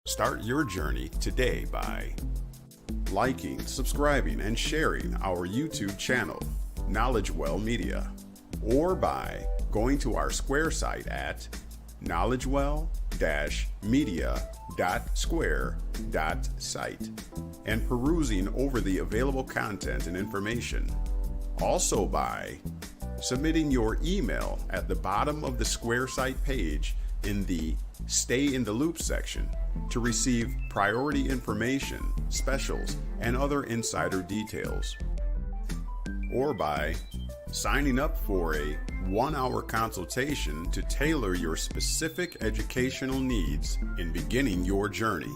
Start your journey today by liking, subscribing, and sharing our YouTube channel, KnowledgeWell Media, or by going to our Square site at knowledgewell-media.square.site and perusing over the available content and information. Also by submitting your email at the bottom of the Square site page in the Stay in the Loop section to receive priority information, specials, and other insider details. Or by signing up for a 1-hour consultation to tailor your specific educational needs in beginning your journey.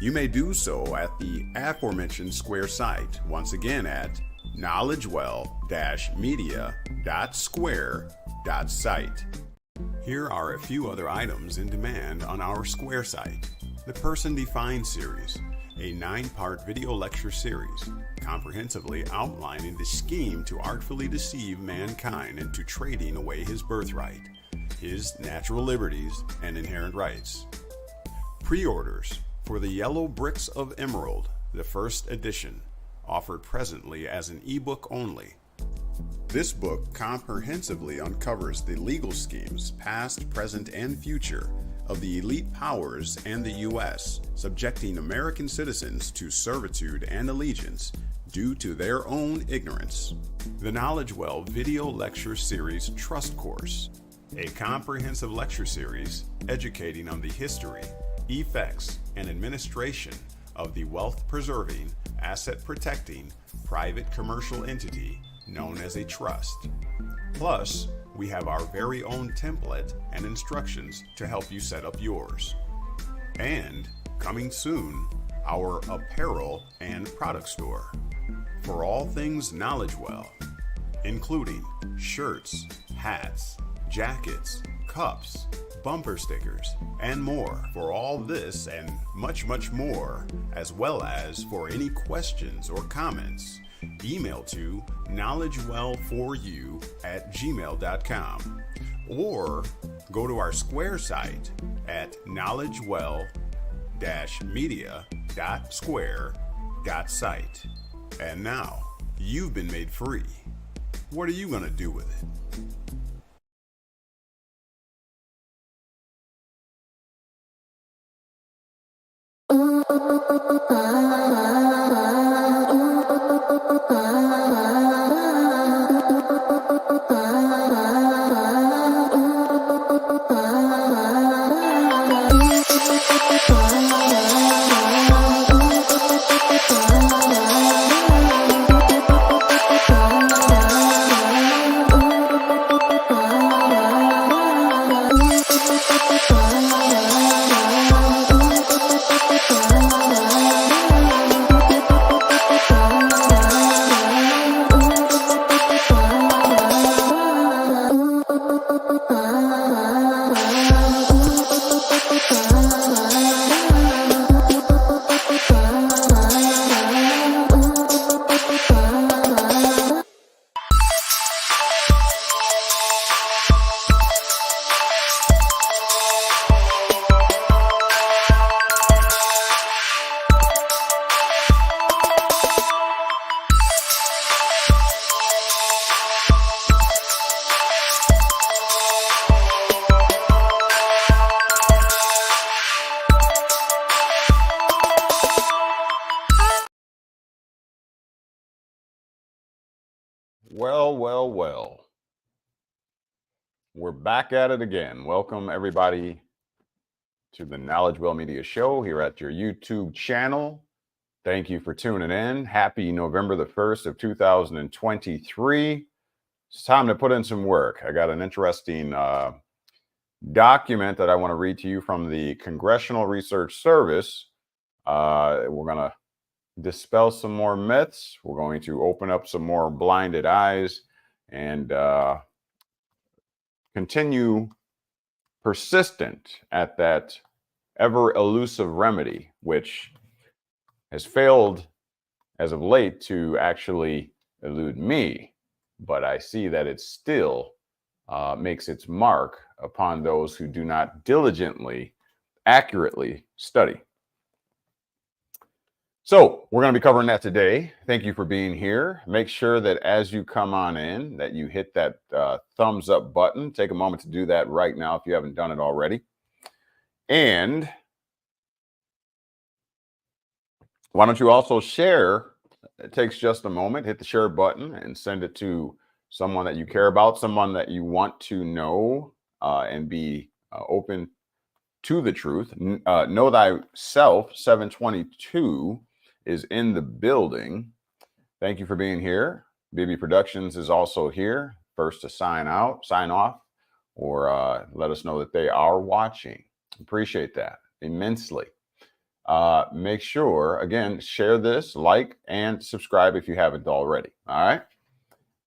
You may do so at the aforementioned Square site, once again at knowledgewell-media.square.site. Here are a few other items in demand on our Square site. The Person Defined series, a 9-part video lecture series, comprehensively outlining the scheme to artfully deceive mankind into trading away his birthright, his natural liberties, and inherent rights. Pre-orders for The Yellow Bricks of Emerald, the first edition, offered presently as an ebook only. This book comprehensively uncovers the legal schemes, past, present, and future, of the elite powers and the U.S., subjecting American citizens to servitude and allegiance due to their own ignorance. The KnowledgeWell Video Lecture Series Trust Course, a comprehensive lecture series educating on the history, effects, and administration of the wealth-preserving, asset-protecting, private commercial entity known as a trust. Plus, we have our very own template and instructions to help you set up yours. And, coming soon, our apparel and product store for all things KnowledgeWell, including shirts, hats, jackets, cups, bumper stickers, and more. For all this and much, much more, as well as for any questions or comments, email to knowledgewell4u@gmail.com or go to our Square site at knowledgewell-media.square.site. And now, you've been made free. What are you going to do with it? Well. We're back at it again. Welcome, everybody, to the KnowledgeWell Media Show here at your YouTube channel. Thank you for tuning in. Happy November the 1st of 2023. It's time to put in some work. I got an interesting document that I want to read to you from the Congressional Research Service. We're going to dispel some more myths. We're going to open up some more blinded eyes and continue persistent at that ever elusive remedy, which has failed as of late to actually elude me. But I see that it still makes its mark upon those who do not diligently accurately study. So we're going to be covering that today. Thank you for being here. Make sure that as you come on in, that you hit that thumbs up button. Take a moment to do that right now if you haven't done it already. And why don't you also share? It takes just a moment. Hit the share button and send it to someone that you care about, someone that you want to know and be open to the truth. Know Thyself 722 is in the building. Thank you for being here. BB Productions is also here. First to sign off, or let us know that they are watching. Appreciate that immensely. Make sure, again, share this, like, and subscribe if you haven't already. All right.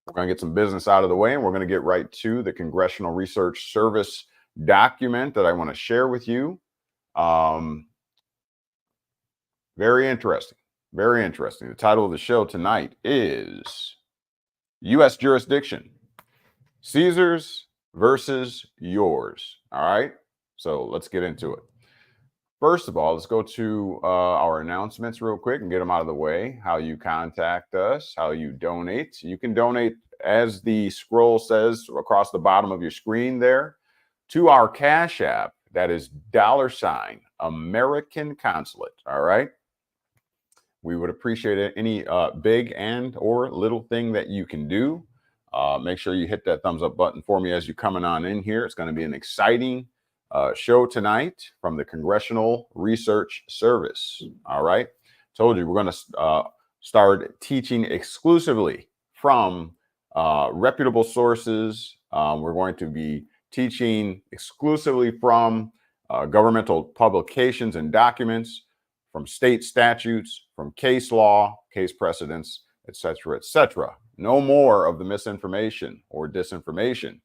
We're going to get some business out of the way, and we're going to get right to the Congressional Research Service document that I want to share with you. Very interesting. Very interesting. The title of the show tonight is U.S. Jurisdiction, Caesar's versus yours. All right. So let's get into it. First of all, let's go to our announcements real quick and get them out of the way. How you contact us, how you donate. You can donate, as the scroll says across the bottom of your screen there, to our Cash App. That is $ AmericanConsulate. All right. We would appreciate any big and or little thing that you can do. Make sure you hit that thumbs up button for me as you're coming on in here. It's going to be an exciting show tonight from the Congressional Research Service. All right. Told you we're going to start teaching exclusively from reputable sources. We're going to be teaching exclusively from governmental publications and documents, from state statutes, from case law, case precedents, etc., etc. No more of the misinformation or disinformation.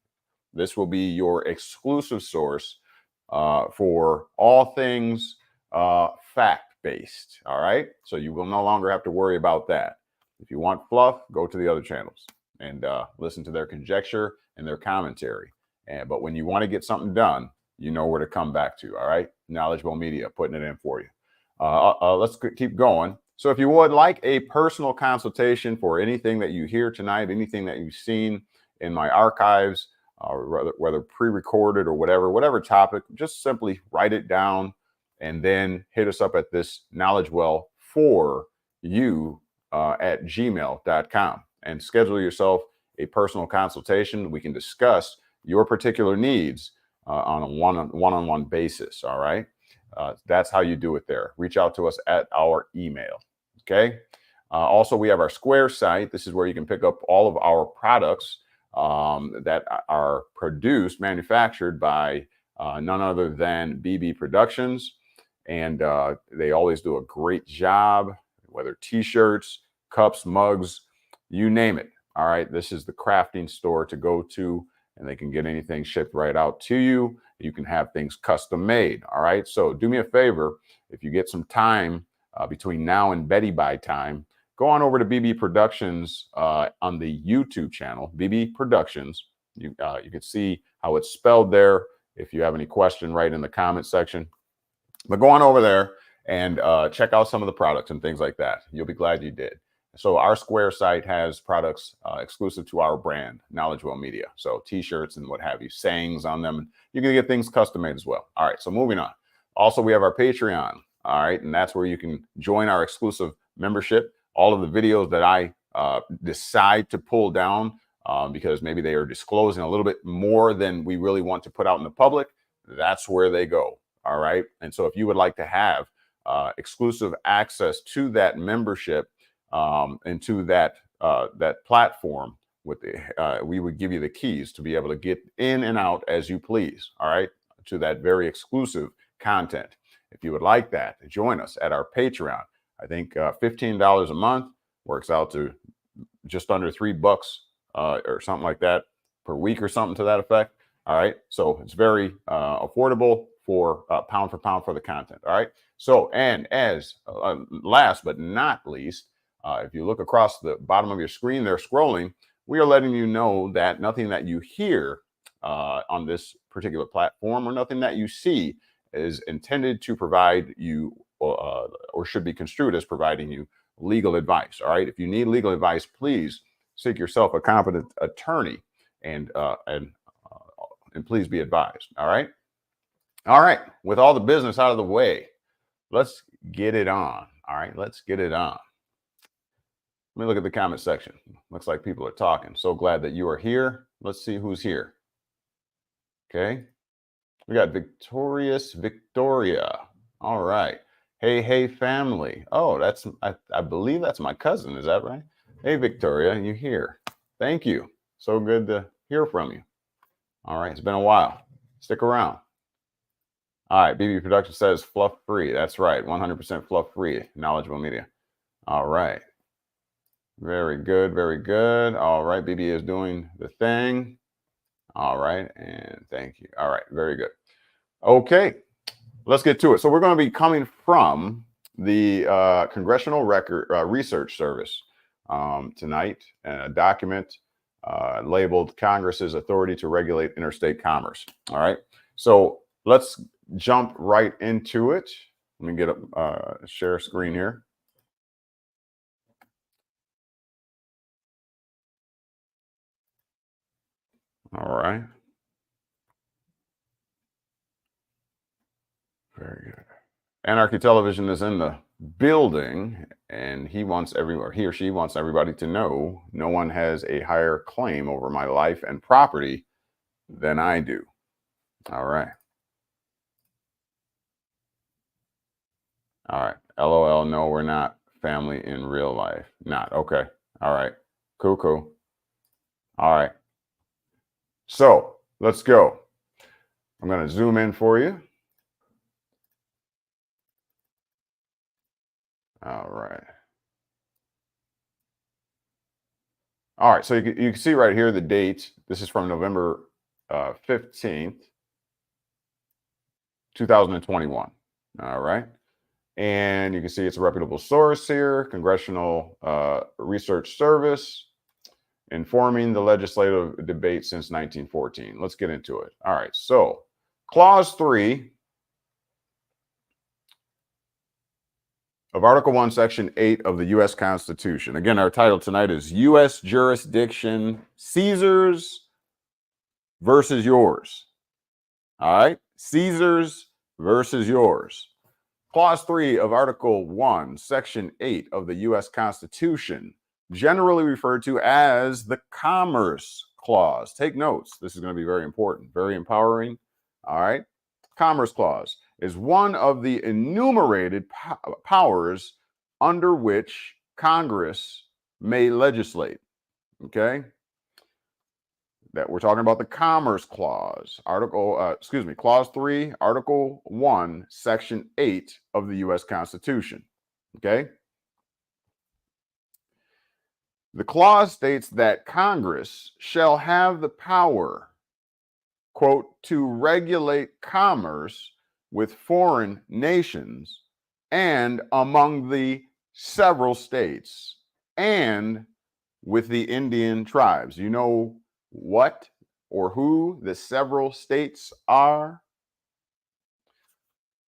This will be your exclusive source for all things fact-based. All right. So you will no longer have to worry about that. If you want fluff, go to the other channels and listen to their conjecture and their commentary. But when you want to get something done, you know where to come back to. All right. KnowledgeWell Media, putting it in for you. Let's keep going. So if you would like a personal consultation for anything that you hear tonight, anything that you've seen in my archives, whether pre-recorded or whatever topic, just simply write it down and then hit us up at this KnowledgeWell for you at gmail.com and schedule yourself a personal consultation. We can discuss your particular needs on a one-on-one basis. All right. That's how you do it there. Reach out to us at our email. Okay. Also, we have our Square site. This is where you can pick up all of our products that are manufactured by none other than BB Productions. And they always do a great job, whether t-shirts, cups, mugs, you name it. All right. This is the crafting store to go to, and they can get anything shipped right out to you. You can have things custom made. All right. So do me a favor. If you get some time between now and Betty Bye time, go on over to BB Productions on the YouTube channel, BB Productions. You can see how it's spelled there. If you have any question, write in the comment section. But go on over there and check out some of the products and things like that. You'll be glad you did. So our Square site has products exclusive to our brand, KnowledgeWell Media. So t-shirts and what have you, sayings on them. You can get things custom made as well. All right, so moving on. Also, we have our Patreon. All right, and that's where you can join our exclusive membership. All of the videos that I decide to pull down because maybe they are disclosing a little bit more than we really want to put out in the public, that's where they go. All right, and so if you would like to have exclusive access to that membership, and to that platform, we would give you the keys to be able to get in and out as you please. All right, to that very exclusive content. If you would like that, join us at our Patreon. I think $15 a month works out to just under $3 or something like that per week or something to that effect. All right, so it's very affordable for pound for pound for the content. All right, so and as last but not least, if you look across the bottom of your screen there scrolling, we are letting you know that nothing that you hear on this particular platform or nothing that you see is intended to provide you, or should be construed as providing you legal advice. All right. If you need legal advice, please seek yourself a competent attorney, and please be advised. All right. All right. With all the business out of the way, let's get it on. All right. Let's get it on. Let me look at the comment section. Looks like people are talking. So glad that you are here. Let's see who's here. Okay. We got Victoria. All right. Hey, family. Oh, I believe that's my cousin. Is that right? Hey, Victoria, you here? Thank you. So good to hear from you. All right. It's been a while. Stick around. All right. BB Production says fluff free. That's right. 100% fluff free. Knowledgeable media. All right. Very good. Very good. All right. BB is doing the thing. All right. And thank you. All right. Very good. Okay. Let's get to it. So we're going to be coming from the Congressional Research Service tonight, a document labeled Congress's Authority to Regulate Interstate Commerce. All right. So let's jump right into it. Let me get a share screen here. All right. Very good. Anarchy Television is in the building, and he or she wants everybody to know no one has a higher claim over my life and property than I do. All right. All right. LOL. No, we're not family in real life. Not. Okay. All right. Cool. All right. So let's go. I'm going to zoom in for you. All right. All right. So you can see right here the date. This is from November 15th, 2021. All right. And you can see it's a reputable source here, Congressional Research Service, informing the legislative debate since 1914. Let's get into it. All right. So Clause 3 of Article 1, Section 8 of the U.S. Constitution. Again, our title tonight is U.S. Jurisdiction, Caesar's versus yours. All right? Caesar's versus yours. Clause 3 of Article 1, Section 8 of the U.S. Constitution, generally referred to as the Commerce Clause. Take notes. This is going to be very important, very empowering. All right? Commerce Clause is one of the enumerated powers under which Congress may legislate. Okay? That we're talking about the Commerce Clause, Clause 3, Article 1, Section 8 of the U.S. Constitution. Okay? The clause states that Congress shall have the power, quote, to regulate commerce with foreign nations and among the several states and with the Indian tribes. You know what or who the several states are?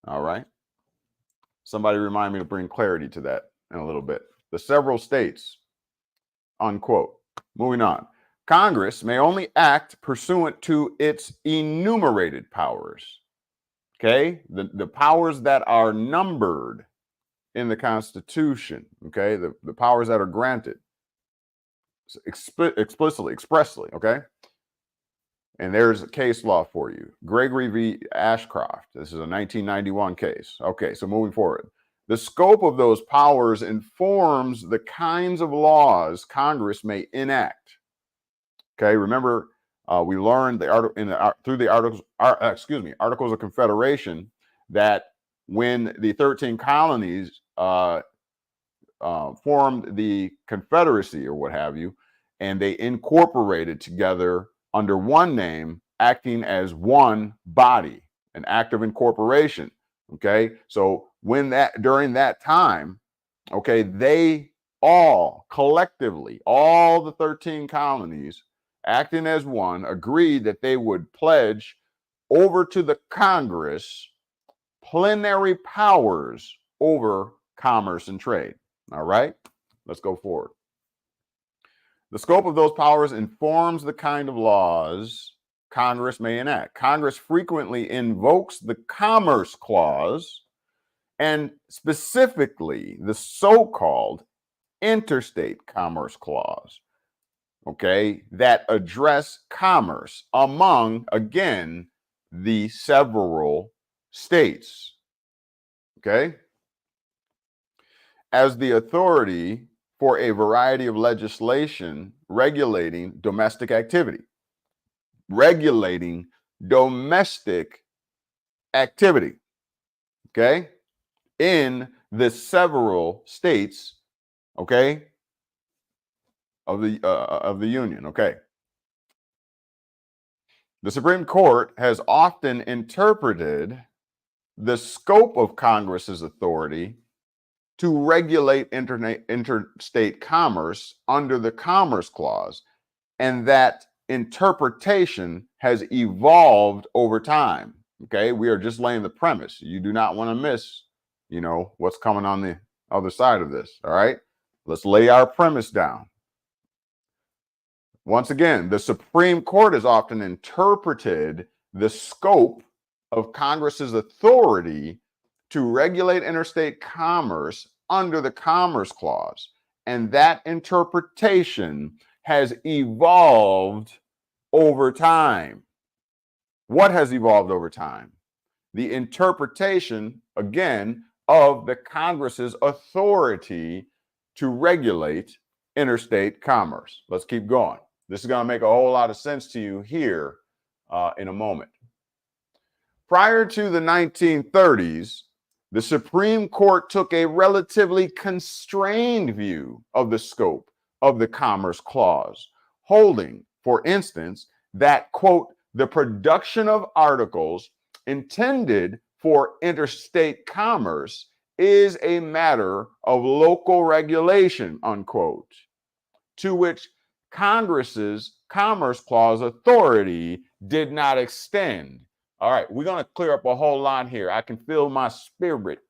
All right. Somebody remind me to bring clarity to that in a little bit. The several states, unquote. Moving on. Congress may only act pursuant to its enumerated powers. Okay, the powers that are numbered in the Constitution, okay, the powers that are granted explicitly, expressly, okay? And there's a case law for you. Gregory v. Ashcroft. This is a 1991 case. Okay, so moving forward. The scope of those powers informs the kinds of laws Congress may enact. Okay, remember, we learned through the Articles of Confederation that when the 13 colonies formed the Confederacy or what have you, and they incorporated together under one name, acting as one body, an act of incorporation. Okay, so during that time, okay, they all collectively, all the 13 colonies, acting as one, agreed that they would pledge over to the Congress plenary powers over commerce and trade. All right, let's go forward. The scope of those powers informs the kind of laws Congress may enact. Congress frequently invokes the Commerce Clause and specifically the so-called Interstate Commerce Clause, okay, that address commerce among, again, the several states, okay, as the authority for a variety of legislation regulating domestic activity. Regulating domestic activity, okay, in the several states, okay, of the union, okay. The Supreme Court has often interpreted the scope of Congress's authority to regulate interstate commerce under the Commerce Clause, and that interpretation has evolved over time. Okay, we are just laying the premise. You do not want to miss, what's coming on the other side of this. All right, let's lay our premise down. Once again, the Supreme Court has often interpreted the scope of Congress's authority to regulate interstate commerce under the Commerce Clause, and that interpretation has evolved over time. What has evolved over time? The interpretation, again, of the Congress's authority to regulate interstate commerce. Let's keep going. This is going to make a whole lot of sense to you here in a moment. Prior to the 1930s, the Supreme Court took a relatively constrained view of the scope of the Commerce Clause, holding, for instance, that, quote, the production of articles intended for interstate commerce is a matter of local regulation, unquote, to which Congress's Commerce Clause authority did not extend. All right, we're going to clear up a whole lot here. I can feel my spirit,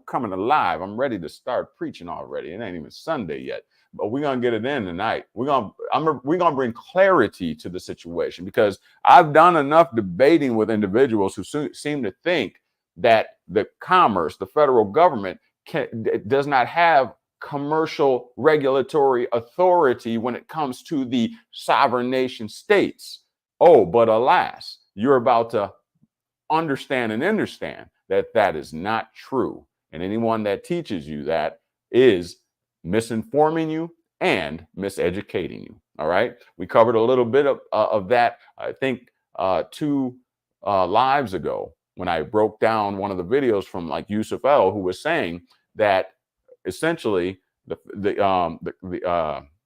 coming alive. I'm ready to start preaching already. It ain't even Sunday yet, but we're going to get it in tonight. We're going to bring clarity to the situation, because I've done enough debating with individuals who seem to think that the federal government does not have commercial regulatory authority when it comes to the sovereign nation states. Oh, but alas, you're about to understand that that is not true. And anyone that teaches you that is misinforming you and miseducating you. All right. We covered a little bit of that, I think, 2 lives ago, when I broke down one of the videos from like Yusuf L, who was saying that essentially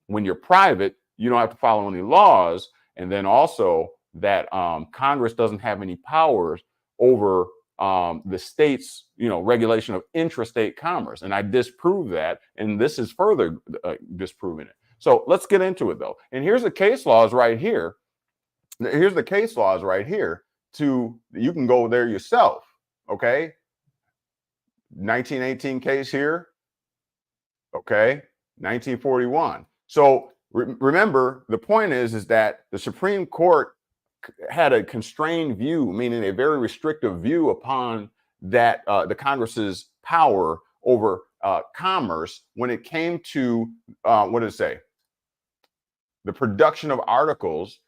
when you're private, you don't have to follow any laws. And then also that Congress doesn't have any powers over the state's, regulation of intrastate commerce. And I disprove that. And this is further disproving it. So let's get into it, though. And here's the case laws right here. You can go there yourself. Okay. 1918 case here. Okay. 1941. So remember, the point is that the Supreme Court had a constrained view, meaning a very restrictive view upon that the Congress's power over commerce when it came to what did it say? The production of articles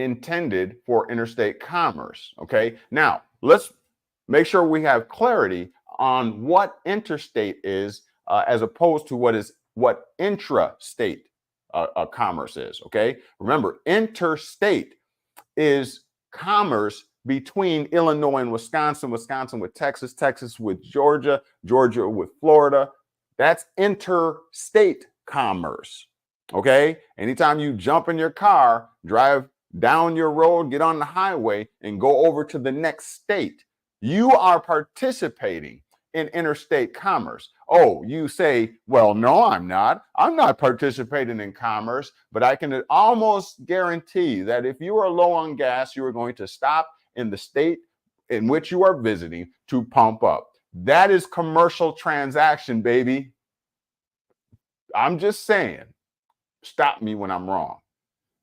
intended for interstate commerce. Okay. Now let's make sure we have clarity on what interstate is as opposed to what intrastate commerce is. Okay. Remember, interstate is commerce between Illinois and Wisconsin, Wisconsin with Texas, Texas with Georgia, Georgia with Florida. That's interstate commerce. Okay. Anytime you jump in your car, drive down your road, get on the highway, and go over to the next state, you are participating in interstate commerce. Oh, you say, well, no, I'm not. I'm not participating in commerce, but I can almost guarantee that if you are low on gas, you are going to stop in the state in which you are visiting to pump up. That is commercial transaction, baby. I'm just saying, stop me when I'm wrong.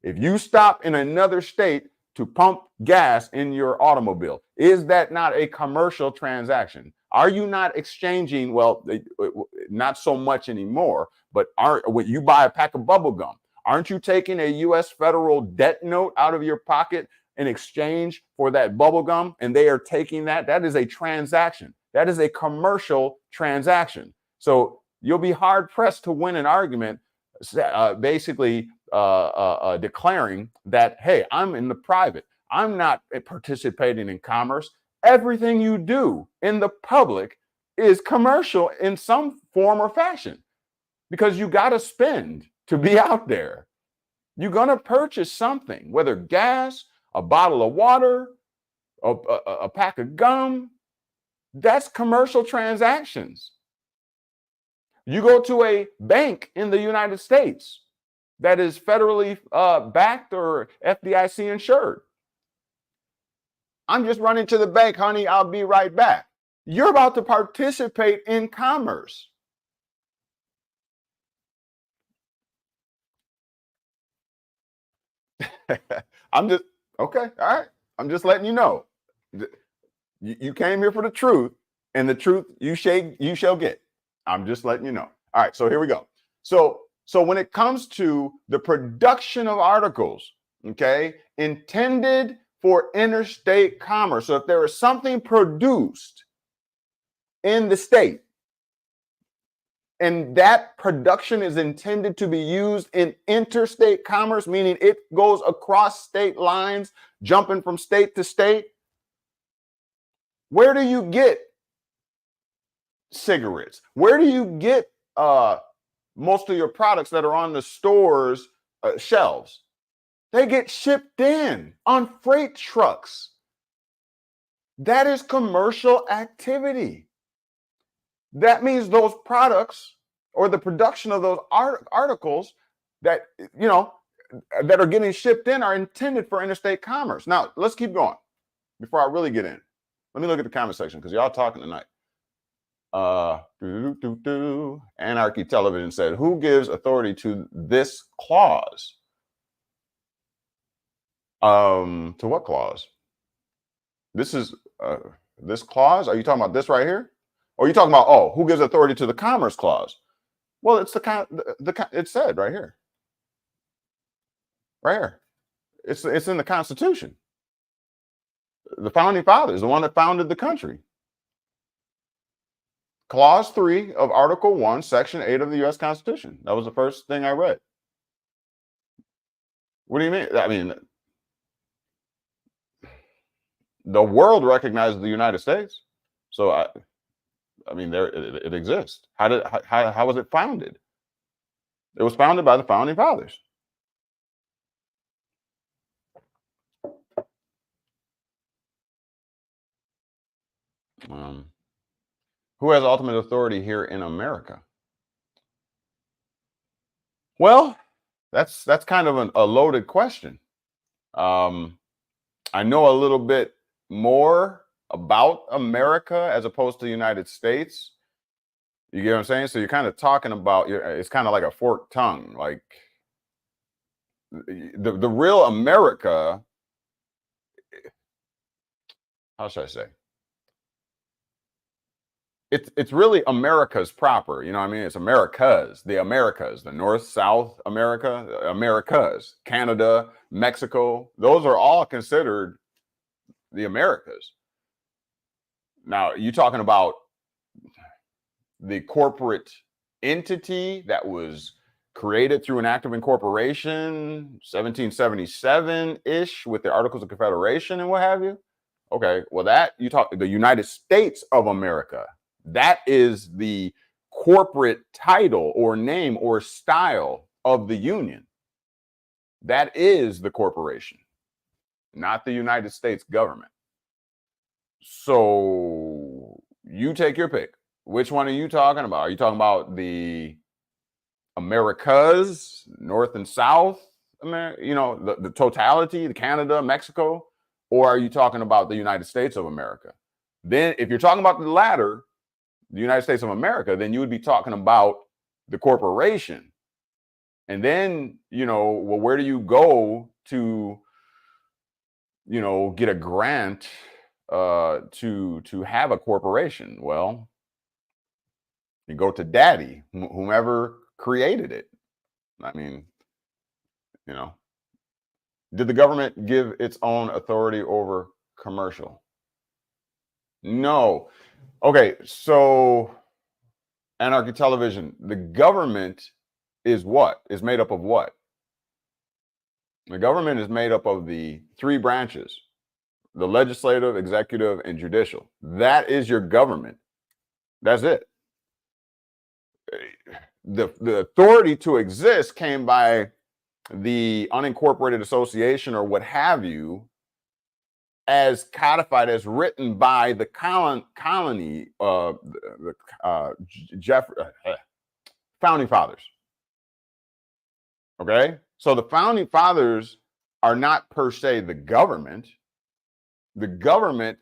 If you stop in another state to pump gas in your automobile, is that not a commercial transaction? Are you not exchanging? Well, not so much anymore, but when you buy a pack of bubble gum, aren't you taking a U.S. federal debt note out of your pocket in exchange for that bubble gum? And they are taking that. That is a transaction. That is a commercial transaction. So you'll be hard pressed to win an argument basically declaring that, hey, I'm in the private. I'm not participating in commerce. Everything you do in the public is commercial in some form or fashion, because you got to spend to be out there. You're going to purchase something, whether gas, a bottle of water, a pack of gum. That's commercial transactions. You go to a bank in the United States that is federally backed or FDIC insured. I'm just running to the bank, honey. I'll be right back. You're about to participate in commerce. I'm just, okay, all right. I'm just letting you know. You came here for the truth, and the truth you shall get. I'm just letting you know. All right, so here we go. So when it comes to the production of articles, okay, intended for interstate commerce. So if there is something produced in the state and that production is intended to be used in interstate commerce, meaning it goes across state lines, jumping from state to state, where do you get cigarettes? Where do you get most of your products that are on the store's shelves? They get shipped in on freight trucks. That is commercial activity. That means those products or the production of those articles that, you know, that are getting shipped in are intended for interstate commerce. Now, let's keep going before I really get in. Let me look at the comment section because y'all talking tonight. Anarchy Television said, who gives authority to this clause? To what clause? This is this clause? Are you talking about this right here? Or are you talking about, oh, who gives authority to the Commerce Clause? Well, it's it said right here. Right here. It's in the Constitution. The Founding Fathers, the one that founded the country. Clause 3 of Article 1, Section 8 of the U.S. Constitution. That was the first thing I read. What do you mean? I mean, the world recognizes the United States. So, I mean, there it exists. How was it founded? It was founded by the Founding Fathers. Who has ultimate authority here in America? Well, that's kind of a loaded question. I know a little bit more about America as opposed to the United States. You get what I'm saying? So you're kind of talking about, it's kind of like a forked tongue. Like the real America, how should I say? It's really America's proper, you know what I mean? It's Americas, the North, South America, Americas, Canada, Mexico. Those are all considered the Americas. Now, you talking about the corporate entity that was created through an act of incorporation, 1777-ish, with the Articles of Confederation and what have you? Okay, well, that you talk the United States of America. That is the corporate title or name or style of the union. That is the corporation, not the United States government. So you take your pick. Which one are you talking about? Are you talking about the Americas, North and South, you know, the totality, the Canada, Mexico? Or are you talking about the United States of America? Then if you're talking about the latter, the United States of America, then you would be talking about the corporation. And then, well, where do you go to, get a grant to have a corporation? Well, you go to daddy, whomever created it. I mean, did the government give its own authority over commercial? No. Okay, so Anarchy Television, the government is what? Is made up of what? The government is made up of the three branches: the legislative, executive, and judicial. That is your government. That's it. The authority to exist came by the unincorporated association or what have you, as codified, as written by the colony, founding fathers. Okay, so the founding fathers are not per se the government. The government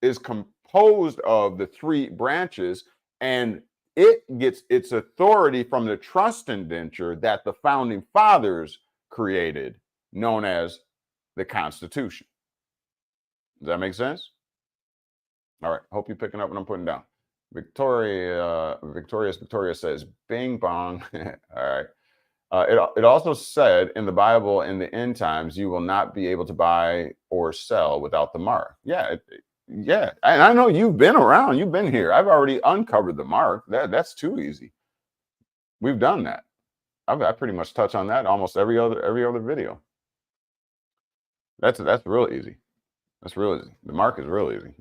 is composed of the three branches, and it gets its authority from the trust indenture that the founding fathers created, known as the Constitution. Does that make sense? All right. Hope you're picking up what I'm putting down. Victoria says, bing bong. All right. It also said in the Bible, in the end times, you will not be able to buy or sell without the mark. Yeah. Yeah. And I know you've been around. You've been here. I've already uncovered the mark. That's too easy. We've done that. I pretty much touch on that almost every other video. That's real easy. That's real easy. The mark is real easy.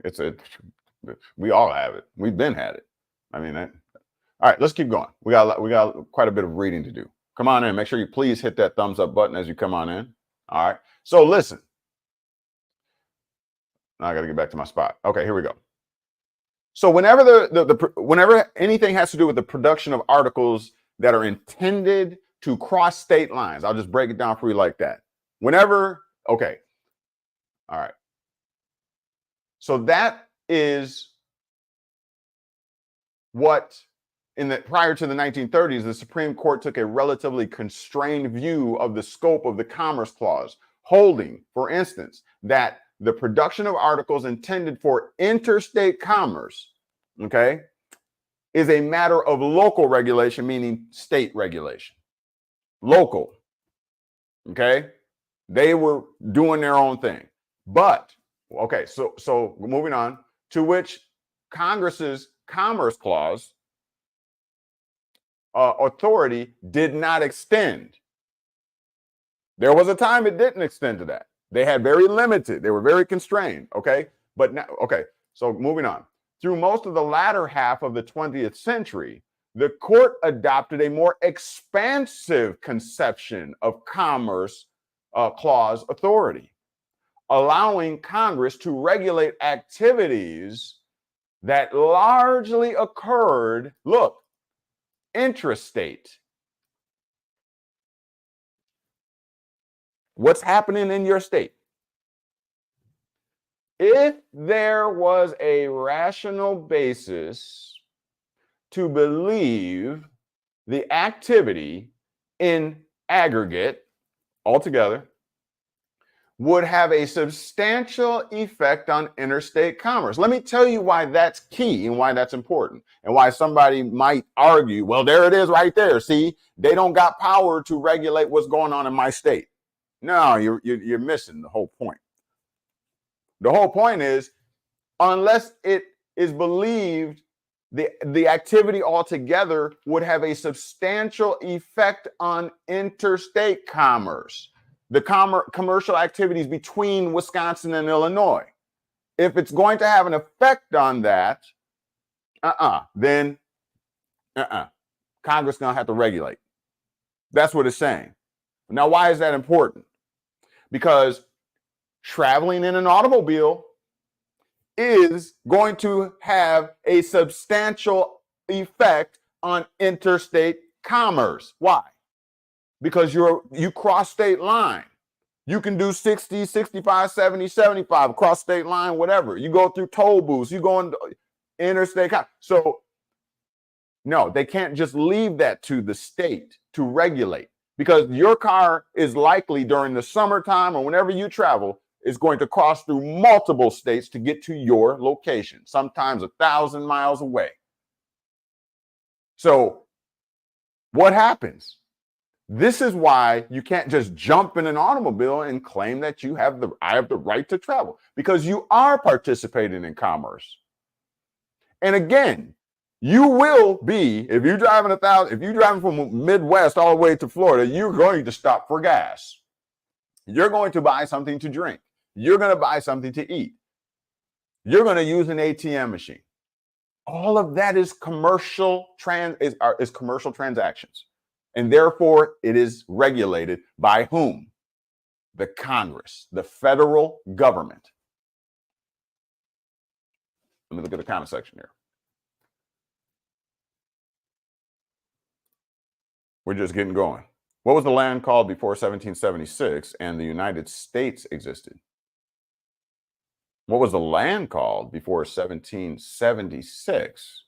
We all have it. We've been had it. I mean, all right, let's keep going. We got quite a bit of reading to do. Come on in. Make sure you please hit that thumbs up button as you come on in. All right. So listen. Now I got to get back to my spot. Okay, here we go. So whenever whenever anything has to do with the production of articles that are intended to cross state lines, I'll just break it down for you like that. Okay. All right. So that is what, prior to the 1930s, the Supreme Court took a relatively constrained view of the scope of the Commerce Clause, holding, for instance, that the production of articles intended for interstate commerce, okay, is a matter of local regulation, meaning state regulation. Local, okay? They were doing their own thing. But, okay, so moving on, to which Congress's Commerce Clause authority did not extend. There was a time it didn't extend to that. They had very limited, they were very constrained, okay? But now, okay, so moving on. Through most of the latter half of the 20th century, the court adopted a more expansive conception of Commerce Clause authority, allowing Congress to regulate activities that largely occurred, look, intrastate. What's happening in your state? If there was a rational basis to believe the activity in aggregate, altogether, would have a substantial effect on interstate commerce. Let me tell you why that's key and why that's important, and why somebody might argue, well, there it is right there. See, they don't got power to regulate what's going on in my state. No, you're missing the whole point. The whole point is, unless it is believed the activity altogether would have a substantial effect on interstate commerce, the commercial activities between Wisconsin and Illinois. If it's going to have an effect on that, then Congress is going to have to regulate. That's what it's saying. Now, why is that important? Because traveling in an automobile is going to have a substantial effect on interstate commerce. Why? Because you cross state line. You can do 60, 65, 70, 75 across state line, whatever. You go through toll booths, you go in interstate. So no, they can't just leave that to the state to regulate, because your car is likely during the summertime or whenever you travel is going to cross through multiple states to get to your location, sometimes 1,000 miles away. So what happens? This is why you can't just jump in an automobile and claim that I have the right to travel, because you are participating in commerce. And again, you will be, if you're driving from Midwest all the way to Florida, you're going to stop for gas. You're going to buy something to drink. You're going to buy something to eat. You're going to use an ATM machine. All of that is commercial transactions. And therefore, it is regulated by whom? The Congress, the federal government. Let me look at the comment section here. We're just getting going. What was the land called before 1776 and the United States existed? What was the land called before 1776?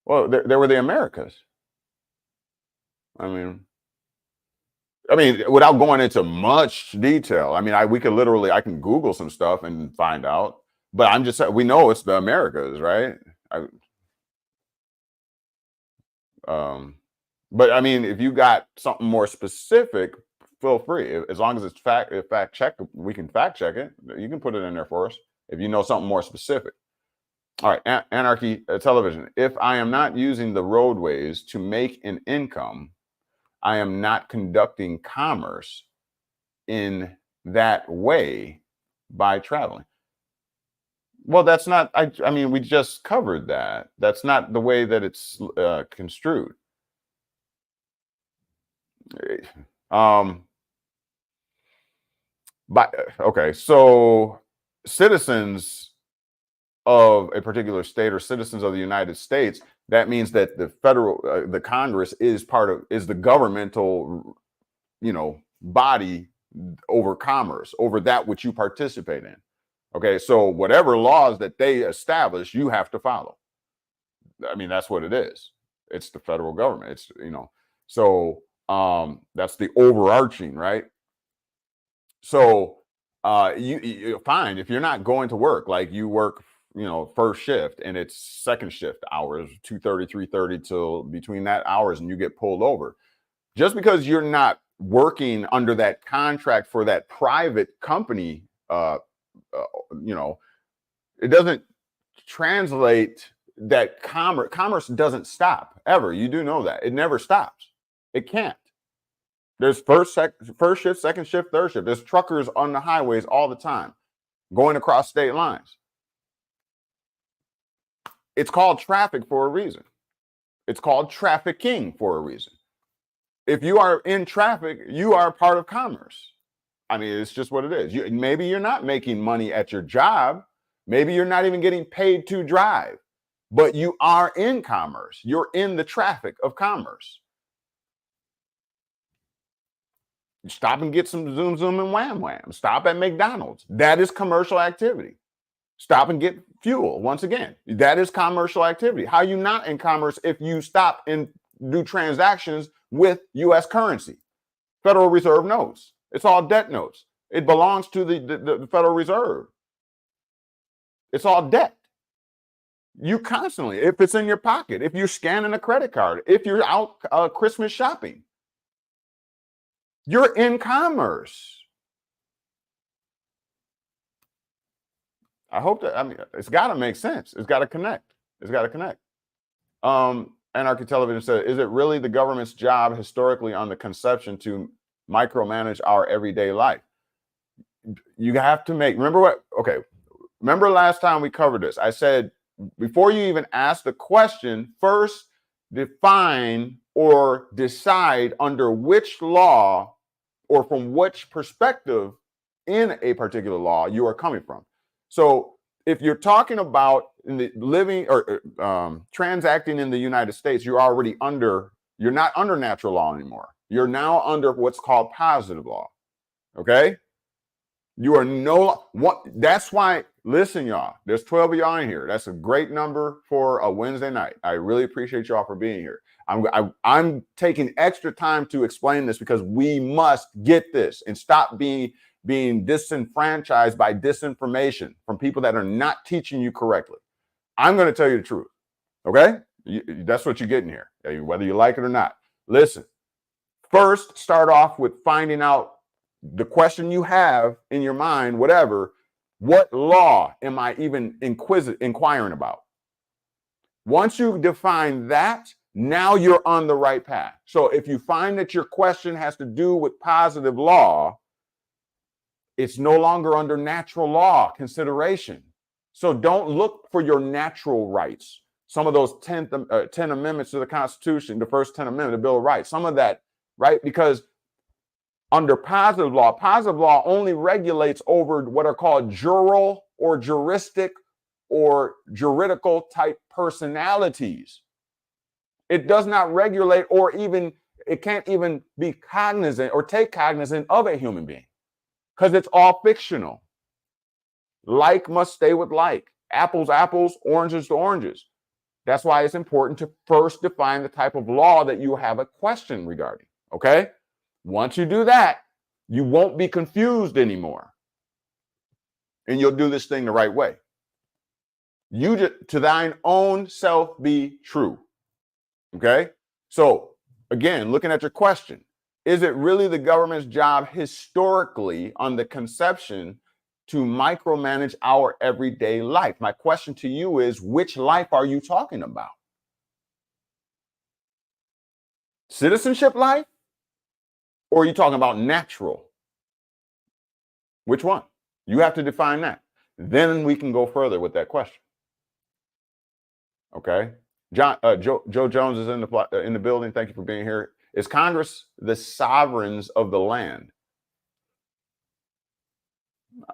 Well, there were the Americas. I mean, without going into much detail, I can Google some stuff and find out, but I'm just saying, we know it's the Americas, right? But I mean, if you got something more specific, feel free. As long as it's fact check, we can fact check it. You can put it in there for us if you know something more specific. All right, Anarchy Television. If I am not using the roadways to make an income, I am not conducting commerce in that way by traveling. Well, that's not, I mean, we just covered that. That's not the way that it's construed. Okay, so citizens of a particular state or citizens of the United States, that means that the the Congress is the governmental, body over commerce, over that which you participate in. Okay, so whatever laws that they establish, you have to follow. I mean, that's what it is. It's the federal government. It's, so that's the overarching, right? So you fine if you're not going to work, like you work, first shift and it's second shift hours, 2:30, 3:30 till between that hours, and you get pulled over. Just because you're not working under that contract for that private company, it doesn't translate that commerce doesn't stop ever. You do know that it never stops. It can't. There's first shift, second shift, third shift. There's truckers on the highways all the time, going across state lines. It's called traffic for a reason. It's called trafficking for a reason. If you are in traffic, you are part of commerce. I mean, it's just what it is. Maybe you're not making money at your job. Maybe you're not even getting paid to drive, but you are in commerce. You're in the traffic of commerce. Stop and get some zoom and wham. Stop at McDonald's. That is commercial activity. Stop and get fuel. Once again, that is commercial activity. How are you not in commerce if you stop and do transactions with U.S. currency? Federal Reserve notes. It's all debt notes. It belongs to the Federal Reserve. It's all debt. You constantly, if it's in your pocket, if you're scanning a credit card, if you're out Christmas shopping, you're in commerce. I hope that, it's got to make sense. It's got to connect. Anarchy Television said, is it really the government's job historically on the conception to micromanage our everyday life? You have to remember last time we covered this, I said, before you even ask the question, first define or decide under which law or from which perspective in a particular law you are coming from. So if you're talking about living or transacting in the United States, you're not under natural law anymore. You're now under what's called positive law. Okay? You are no what. That's why. Listen, y'all. There's 12 of y'all in here. That's a great number for a Wednesday night. I really appreciate y'all for being here. I'm taking extra time to explain this because we must get this and stop being disenfranchised by disinformation from people that are not teaching you correctly. I'm going to tell you the truth. Okay? That's what you're getting here, whether you like it or not. Listen. First, start off with finding out the question you have in your mind, whatever, what law am I even inquiring about? Once you define that, now you're on the right path. So if you find that your question has to do with positive law, it's no longer under natural law consideration. So don't look for your natural rights. Some of those 10 amendments to the Constitution, the first 10 amendments, the Bill of Rights, some of that, right? Because under positive law only regulates over what are called jural or juristic or juridical type personalities. It does not regulate it can't even be cognizant or take cognizant of a human being because it's all fictional. Like must stay with like. Apples, oranges to oranges. That's why it's important to first define the type of law that you have a question regarding, okay? Once you do that, you won't be confused anymore. And you'll do this thing the right way. To thine own self be true. Okay? So, again, looking at your question, is it really the government's job historically on the conception to micromanage our everyday life? My question to you is, which life are you talking about? Citizenship life? Or are you talking about natural? Which one? You have to define that. Then we can go further with that question. Okay. Joe Jones is in the building. Thank you for being here. Is Congress the sovereigns of the land?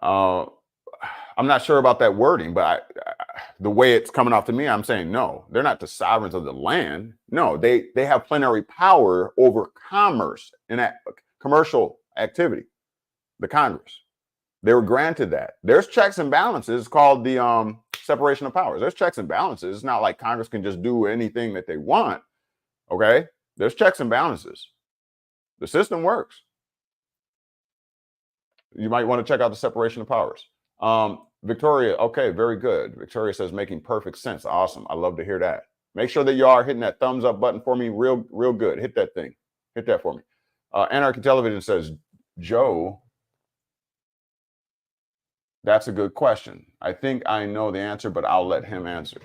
I'm not sure about that wording, but the way it's coming off to me, I'm saying no. They're not the sovereigns of the land. No, they have plenary power over commerce and commercial activity. The Congress. They were granted that. There's checks and balances called the separation of powers. There's checks and balances. It's not like Congress can just do anything that they want. Okay? There's checks and balances. The system works. You might want to check out the separation of powers. Victoria, okay, very good. Victoria says making perfect sense. Awesome. I love to hear that. Make sure that you are hitting that thumbs up button for me real good. Hit that thing. Hit that for me. Anarchy Television says, Joe, that's a good question. I think I know the answer, but I'll let him answer.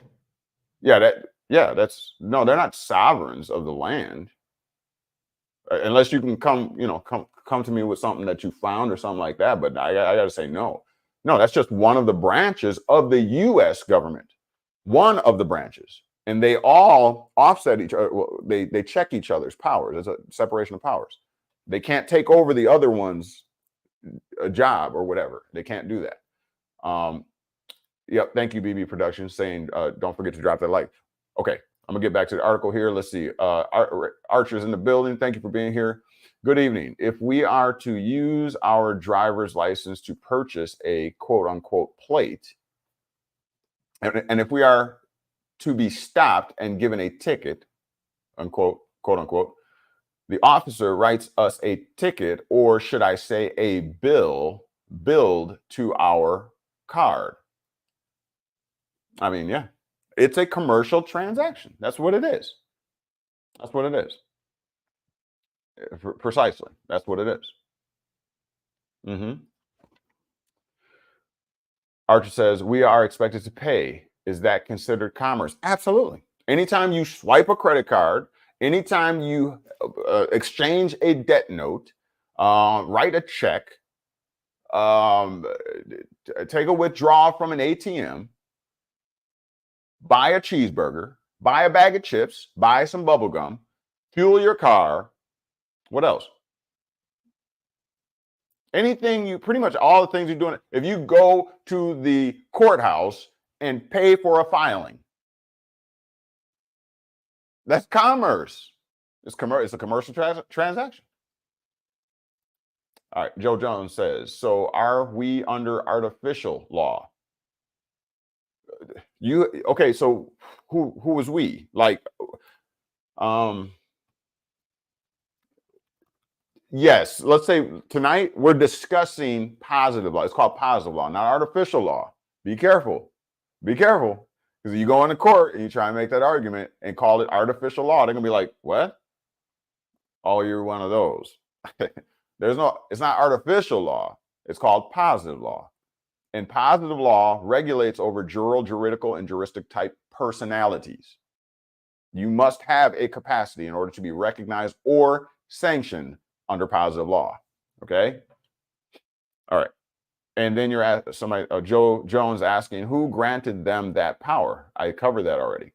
They're not sovereigns of the land. Unless you can come to me with something that you found or something like that. But I got to say no. No, that's just one of the branches of the U.S. government. One of the branches. And they all offset each other. Well, they check each other's powers. It's a separation of powers. They can't take over the other one's job or whatever. They can't do that. Yep. Thank you, BB Productions, saying don't forget to drop that like. Okay. I'm gonna get back to the article here. Let's see. Archer's in the building. Thank you for being here. Good evening. If we are to use our driver's license to purchase a quote unquote plate, and if we are to be stopped and given a ticket, unquote, quote unquote, the officer writes us a ticket, or should I say a bill, billed to our card. I mean, yeah, it's a commercial transaction. That's what it is. That's what it is. Precisely. That's what it is. Archer says, we are expected to pay. Is that considered commerce? Absolutely. Anytime you swipe a credit card, anytime you exchange a debt note, write a check, take a withdrawal from an ATM, buy a cheeseburger, buy a bag of chips, buy some bubble gum, fuel your car. What else? Anything pretty much all the things you're doing. If you go to the courthouse and pay for a filing, that's commerce. It's a commercial transaction. All right, Joe Jones says, so are we under artificial law? Okay, so who is we? Like, yes, let's say tonight we're discussing positive law. It's called positive law, not artificial law. Be careful. Be careful. Because you go into court and you try and make that argument and call it artificial law, they're gonna be like, what? Oh, you're one of those. It's not artificial law. It's called positive law. And positive law regulates over juridical, and juristic type personalities. You must have a capacity in order to be recognized or sanctioned under positive law. Okay. All right. And then you're at somebody, Joe Jones asking, who granted them that power? I covered that already.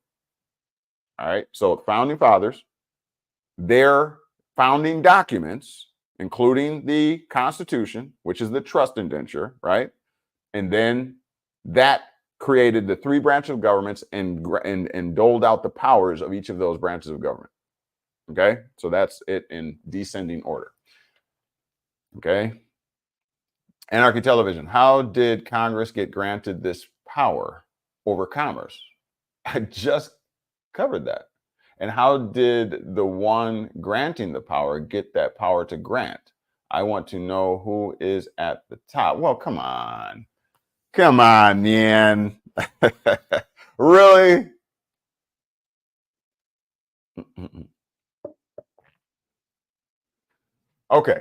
All right. So founding fathers, their founding documents, including the Constitution, which is the trust indenture, right? And then that created the three branches of governments and doled out the powers of each of those branches of government. Okay, so that's it in descending order. Okay, Anarchy Television. How did Congress get granted this power over commerce? I just covered that. And how did the one granting the power get that power to grant? I want to know who is at the top. Well, come on. Come on, man. Really? Okay.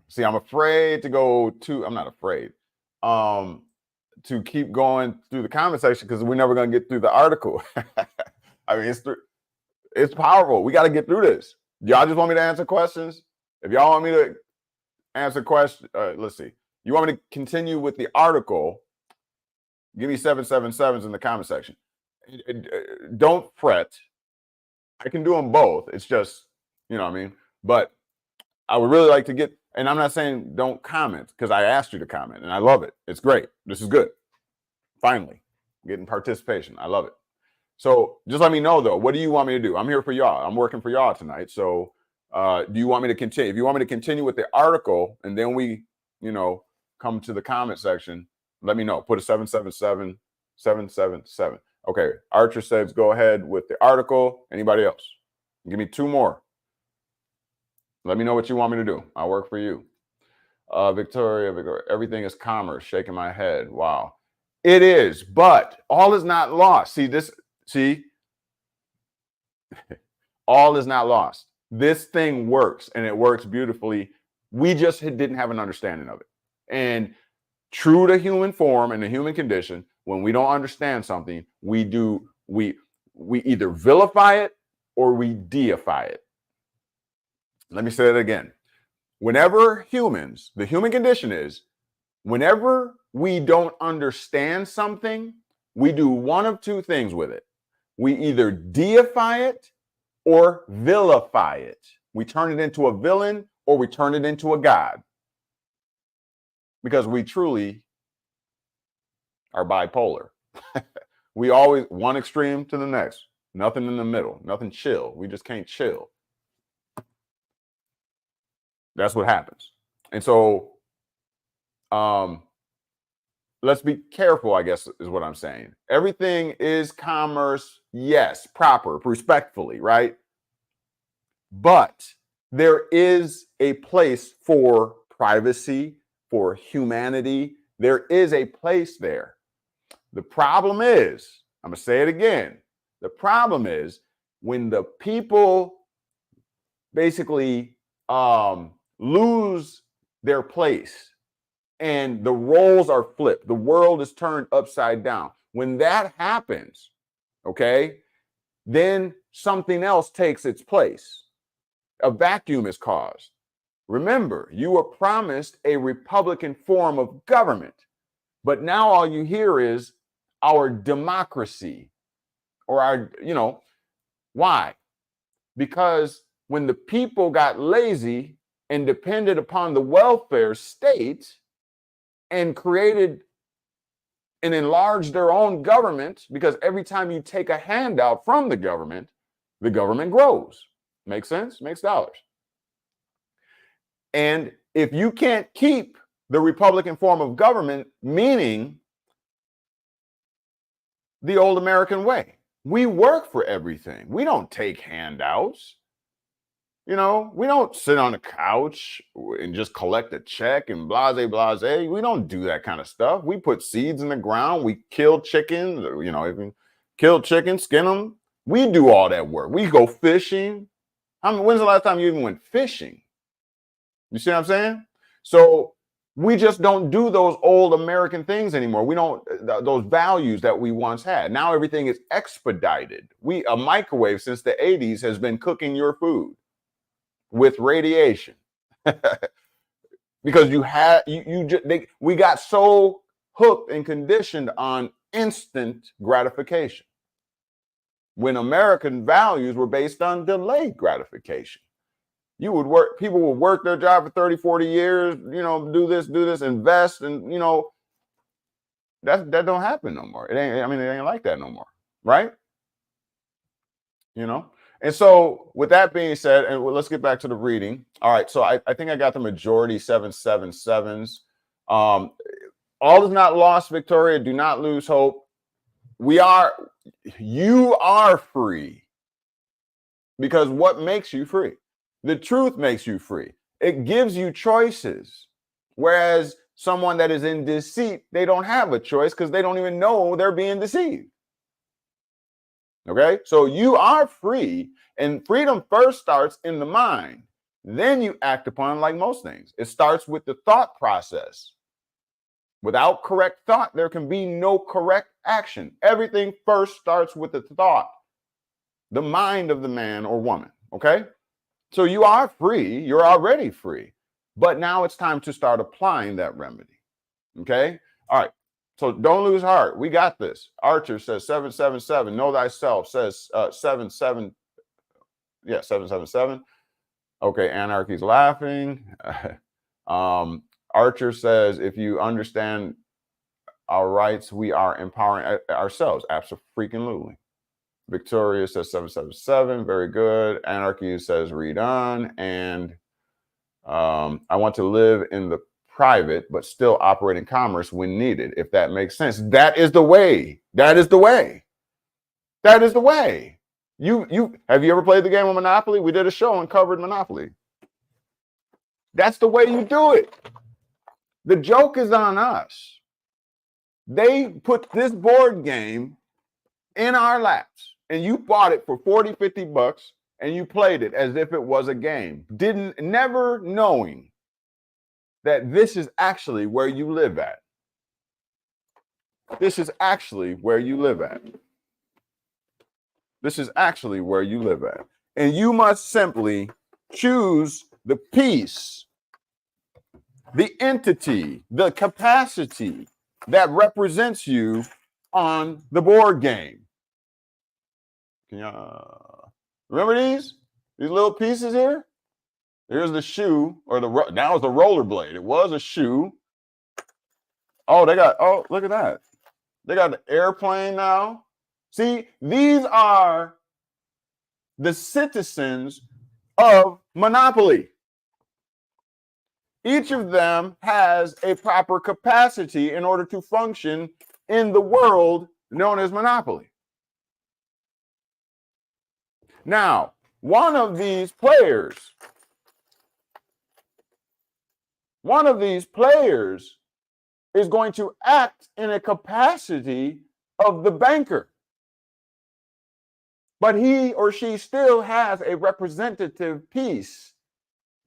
See, I'm afraid to go to, I'm not afraid to keep going through the comment section because we're never going to get through the article. I mean, it's powerful. We got to get through this. Y'all just want me to answer questions? If y'all want me to answer questions, let's see. You want me to continue with the article? Give me 777s in the comment section. Don't fret. I can do them both. It's just, you know what I mean? But I would really like to get, and I'm not saying don't comment because I asked you to comment and I love it. It's great. This is good. Finally, getting participation. I love it. So just let me know though. What do you want me to do? I'm here for y'all. I'm working for y'all tonight. So do you want me to continue? If you want me to continue with the article and then we, come to the comment section, let me know. Put a 777, 777. Okay. Archer says, go ahead with the article. Anybody else? Give me two more. Let me know what you want me to do. I'll work for you. Victoria, everything is commerce. Shaking my head. Wow. It is, but all is not lost. See, all is not lost. This thing works and it works beautifully. We just didn't have an understanding of it. And true to human form and the human condition, when we don't understand something, we either vilify it or we deify it. Let me say it again. Whenever the human condition is, whenever we don't understand something, we do one of two things with it. We either deify it or vilify it. We turn it into a villain or we turn it into a god. Because we truly are bipolar. We always one extreme to the next. Nothing in the middle. Nothing chill. We just can't chill. That's what happens. And so let's be careful, I guess, is what I'm saying. Everything is commerce, yes, proper, respectfully, right? But there is a place for privacy, for humanity. There is a place there. The problem is, I'm going to say it again. The problem is when the people basically lose their place and the roles are flipped, the world is turned upside down. When that happens, okay, then something else takes its place. A vacuum is caused. Remember, you were promised a Republican form of government, but now all you hear is our democracy or our, why? Because when the people got lazy and depended upon the welfare state and created and enlarged their own government, because every time you take a handout from the government grows. Makes sense? Makes dollars. And if you can't keep the Republican form of government, meaning the old American way, we work for everything. We don't take handouts. You know, we don't sit on a couch and just collect a check and blase, blase. We don't do that kind of stuff. We put seeds in the ground. We kill chickens, you know, even kill chickens, skin them. We do all that work. We go fishing. When's the last time you even went fishing? You see what I'm saying? So we just don't do those old American things anymore. We don't, those values that we once had. Now everything is expedited. A microwave since the 80s has been cooking your food with radiation. Because we got so hooked and conditioned on instant gratification, when American values were based on delayed gratification. People would work their job for 30, 40 years, you know, do this, invest, and, you know, that don't happen no more. It ain't like that no more, right? You know? And so with that being said, and let's get back to the reading. All right, so I think I got the majority 777s. All is not lost, Victoria. Do not lose hope. You are free. Because what makes you free? The truth makes you free. It gives you choices. Whereas someone that is in deceit, they don't have a choice because they don't even know they're being deceived. Okay, so you are free, and freedom first starts in the mind. Then you act upon, like most things. It starts with the thought process. Without correct thought, there can be no correct action. Everything first starts with the thought, the mind of the man or woman. Okay, so you are free. You're already free, but now it's time to start applying that remedy. Okay, all right. So don't lose heart. We got this. Archer says 777. Know thyself says 777. Yeah, 777. Okay, Anarchy's laughing. Archer says, if you understand our rights, we are empowering ourselves. Absolutely. Victoria says 777. Very good. Anarchy says read on. And I want to live in the private, but still operate in commerce when needed, if that makes sense. That is the way. That is the way. That is the way. Have you ever played the game of Monopoly? We did a show and covered Monopoly. That's the way you do it. The joke is on us. They put this board game in our laps, and you bought it for 40, 50 bucks, and you played it as if it was a game, never knowing that this is actually where you live at. This is actually where you live at. This is actually where you live at. And you must simply choose the piece, the entity, the capacity that represents you on the board game. Can you remember these little pieces here? Here's the shoe, or now it's the rollerblade. It was a shoe. Oh, look at that. They got the airplane now. See, these are the citizens of Monopoly. Each of them has a proper capacity in order to function in the world known as Monopoly. Now, one of these players is going to act in a capacity of the banker. But he or she still has a representative piece.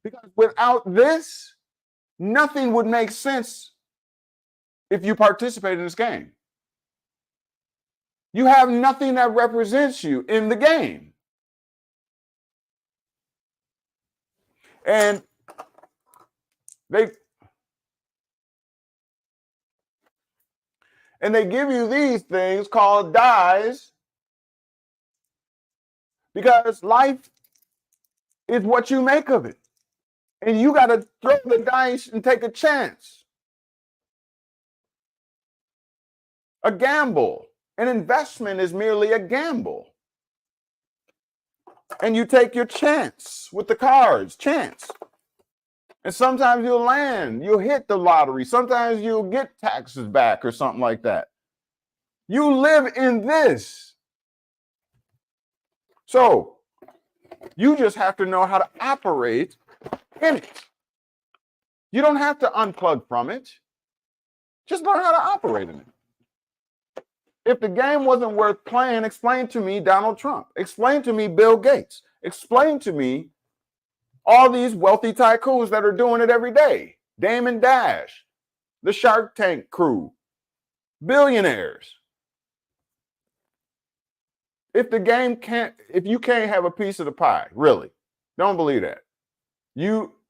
Because without this, nothing would make sense if you participate in this game. You have nothing that represents you in the game. And they give you these things called dies, because life is what you make of it. And you got to throw the dice and take a chance. A gamble. An investment is merely a gamble. And you take your chance with the cards, chance. And sometimes you'll hit the lottery. Sometimes you'll get taxes back or something like that. You live in this. So you just have to know how to operate in it. You don't have to unplug from it. Just learn how to operate in it. If the game wasn't worth playing, explain to me Donald Trump. Explain to me Bill Gates. Explain to me all these wealthy tycoons that are doing it every day. Damon Dash, the Shark Tank crew, billionaires. If you can't have a piece of the pie, really, don't believe that.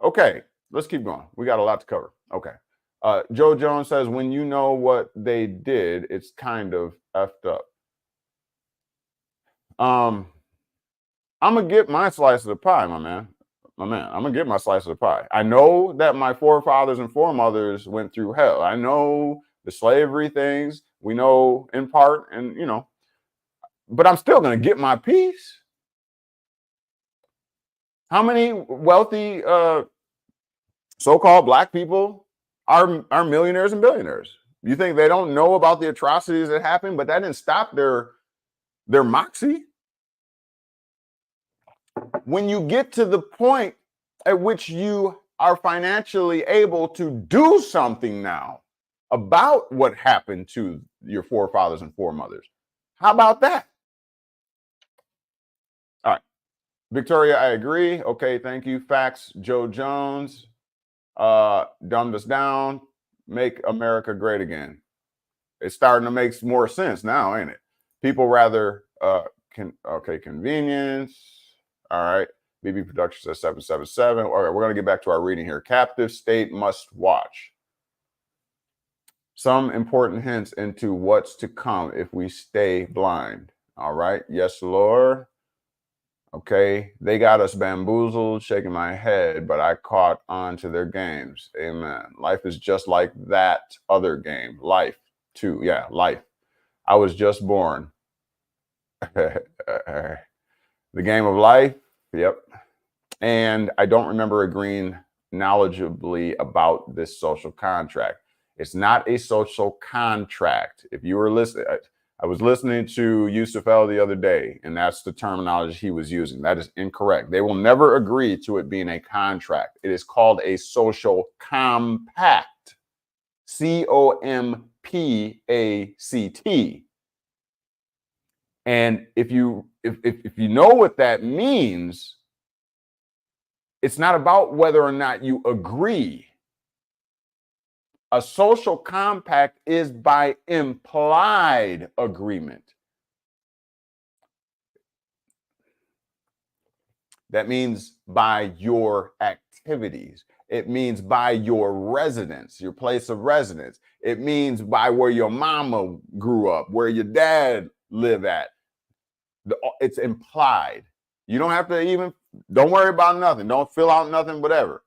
Okay, let's keep going. We got a lot to cover. Okay. Joe Jones says, when you know what they did, it's kind of effed up. I'm going to get my slice of the pie, my man. I'm going to get my slice of the pie. I know that my forefathers and foremothers went through hell. I know the slavery things. We know in part, and, but I'm still going to get my piece. How many wealthy so-called black people are millionaires and billionaires? You think they don't know about the atrocities that happened, but that didn't stop their moxie? When you get to the point at which you are financially able to do something now about what happened to your forefathers and foremothers, how about that? All right. Victoria, I agree. Okay, thank you. Facts. Joe Jones, dumbed us down. Make America great again. It's starting to make more sense now, ain't it? People rather, convenience. All right. BB Productions says 777. All right, we're going to get back to our reading here. Captive state must watch. Some important hints into what's to come if we stay blind. All right. Yes, Lord. Okay. They got us bamboozled, shaking my head, but I caught on to their games. Amen. Life is just like that other game. Life, too. Yeah, life. I was just born. The game of life. Yep. And I don't remember agreeing knowledgeably about this social contract. It's not a social contract. If you were listening, I was listening to Yusuf El the other day, and that's the terminology he was using. That is incorrect. They will never agree to it being a contract. It is called a social compact. COMPACT. And if you know what that means, it's not about whether or not you agree. A social compact is by implied agreement. That means by your activities. It means by your residence, your place of residence. It means by where your mama grew up, where your dad lived at. It's implied. You don't have to don't worry about nothing. Don't fill out nothing, whatever.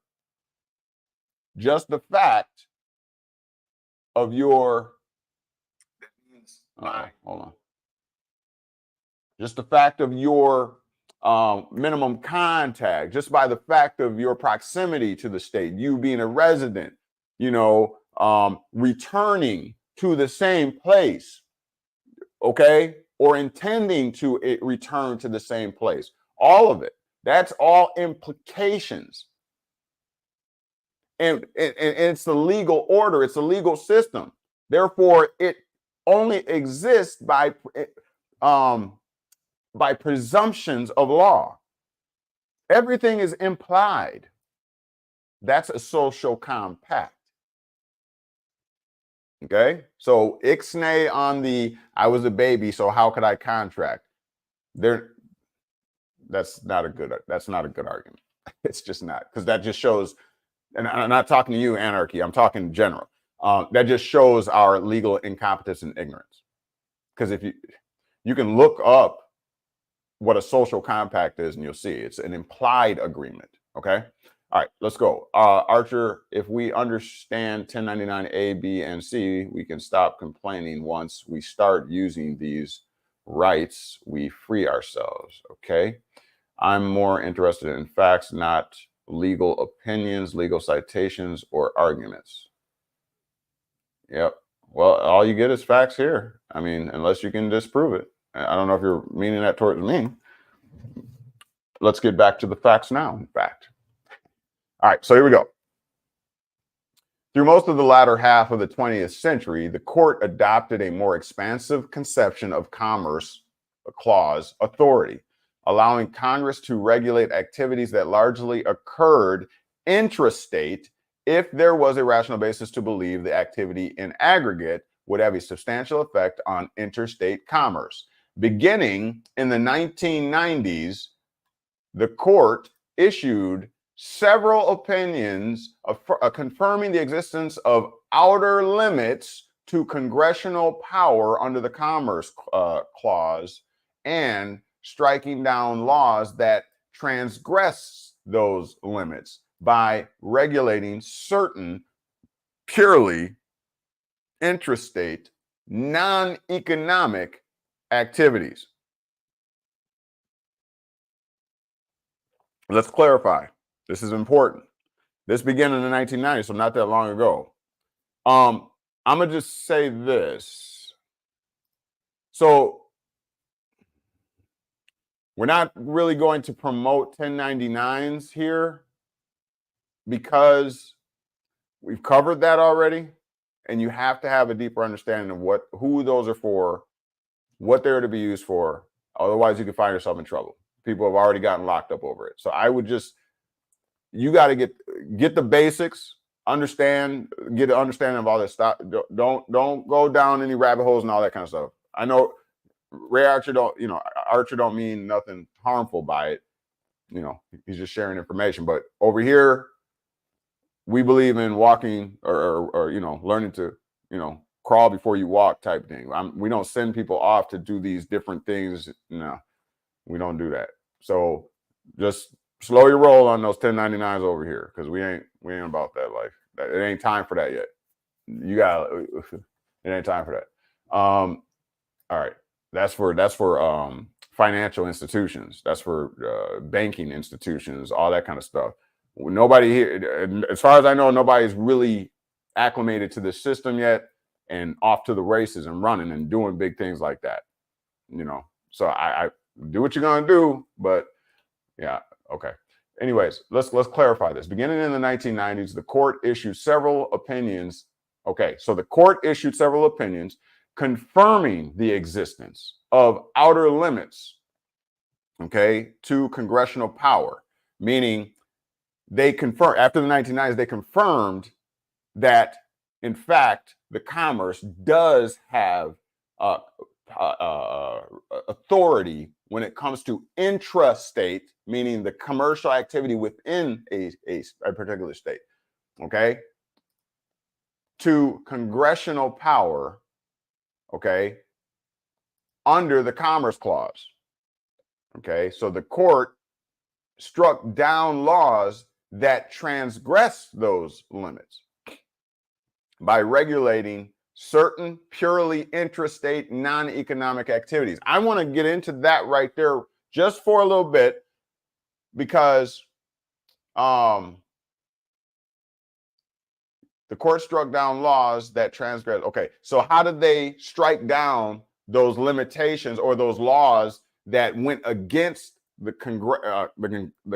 Just the fact of your, hold on. Just the fact of your minimum contact, just by the fact of your proximity to the state, you being a resident, returning to the same place, okay, or intending to return to the same place. All of it. That's all implications. And it's the legal order. It's a legal system. Therefore, it only exists by presumptions of law. Everything is implied. That's a social compact. Okay, so ixnay on I was a baby, so how could I contract? That's not a good argument. It's just not, because that just shows, and I'm not talking to you, anarchy, I'm talking in general. That just shows our legal incompetence and ignorance. Because if you can look up what a social compact is and you'll see it's an implied agreement. Okay. All right, let's go. Archer, if we understand 1099A, B, and C, we can stop complaining. Once we start using these rights, we free ourselves. Okay. I'm more interested in facts, not legal opinions, legal citations, or arguments. Yep. Well, all you get is facts here. I mean, unless you can disprove it. I don't know if you're meaning that towards me. Let's get back to the facts now, in fact. All right, so here we go. Through most of the latter half of the 20th century, the court adopted a more expansive conception of commerce clause authority, allowing Congress to regulate activities that largely occurred intrastate if there was a rational basis to believe the activity in aggregate would have a substantial effect on interstate commerce. Beginning in the 1990s, the court issued several opinions confirming the existence of outer limits to congressional power under the Commerce Clause and striking down laws that transgress those limits by regulating certain purely intrastate, non-economic activities. Let's clarify. This is important. This began in the 1990s, so not that long ago. I'm going to just say this. So we're not really going to promote 1099s here because we've covered that already, and you have to have a deeper understanding of who those are for, what they're to be used for. Otherwise, you can find yourself in trouble. People have already gotten locked up over it. So I would just, you got to get the basics, get an understanding of all this stuff. Don't go down any rabbit holes and all that kind of stuff. I know Ray Archer Archer don't mean nothing harmful by it. He's just sharing information. But over here, we believe in walking or learning to, crawl before you walk type thing. We don't send people off to do these different things. No, we don't do that. So just slow your roll on those 1099s over here, because we ain't about that life. It ain't time for that yet. It ain't time for that. All right. That's for financial institutions. That's for banking institutions, all that kind of stuff. Nobody here, as far as I know, nobody's really acclimated to this system yet and off to the races and running and doing big things like that. So I do what you're gonna do, but yeah, okay. Anyways, let's clarify this. Beginning in the 1990s, the court issued several opinions. Okay, so the court issued several opinions confirming the existence of outer limits, okay, to congressional power, meaning they confirmed, after the 1990s, they confirmed that, in fact, the commerce does have authority when it comes to intrastate, meaning the commercial activity within a particular state, okay, to congressional power, okay, under the Commerce Clause. Okay, so the court struck down laws that transgress those limits by regulating certain purely intrastate non-economic activities. I want to get into that right there just for a little bit, because the court struck down laws that transgress. Okay, so how did they strike down those limitations or those laws that went against the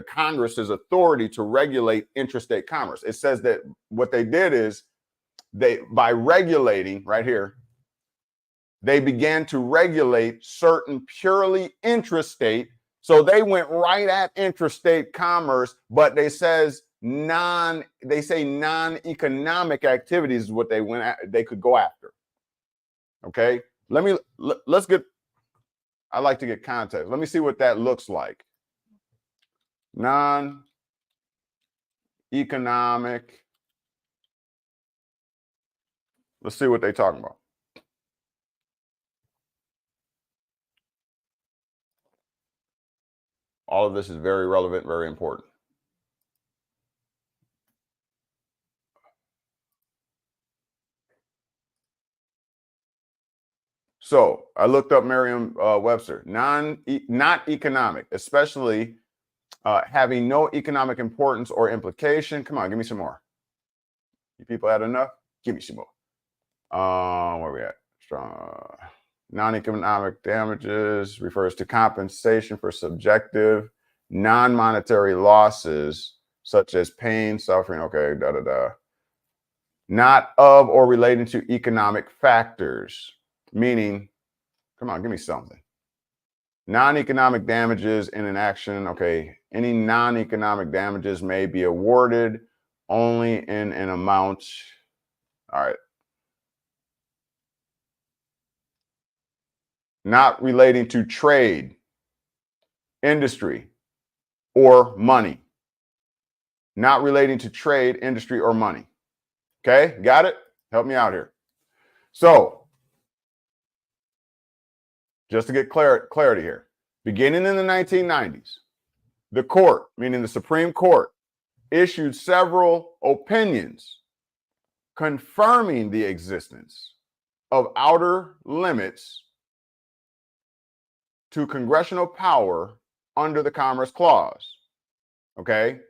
Congress's authority to regulate interstate commerce? It says that what they did is by regulating right here, they began to regulate certain purely intrastate. So they went right at intrastate commerce, but they say non-economic activities is what they could go after. Okay, let's get, I like to get context. Let me see what that looks like. Non-economic. Let's see what they're talking about. All of this is very relevant, very important. So I looked up Merriam-Webster. Not economic, especially having no economic importance or implication. Come on, give me some more. You people had enough? Give me some more. Where we at? Strong. Non-economic damages refers to compensation for subjective, non-monetary losses such as pain, suffering. Okay, not of or relating to economic factors, meaning, come on, give me something. Non-economic damages in an action. Okay, any non-economic damages may be awarded only in an amount. All right. Not relating to trade, industry, or money. Not relating to trade, industry, or money. Okay, got it? Help me out here. So, just to get clarity here, beginning in the 1990s, the court, meaning the Supreme Court, issued several opinions confirming the existence of outer limits to congressional power under the Commerce Clause. Okay?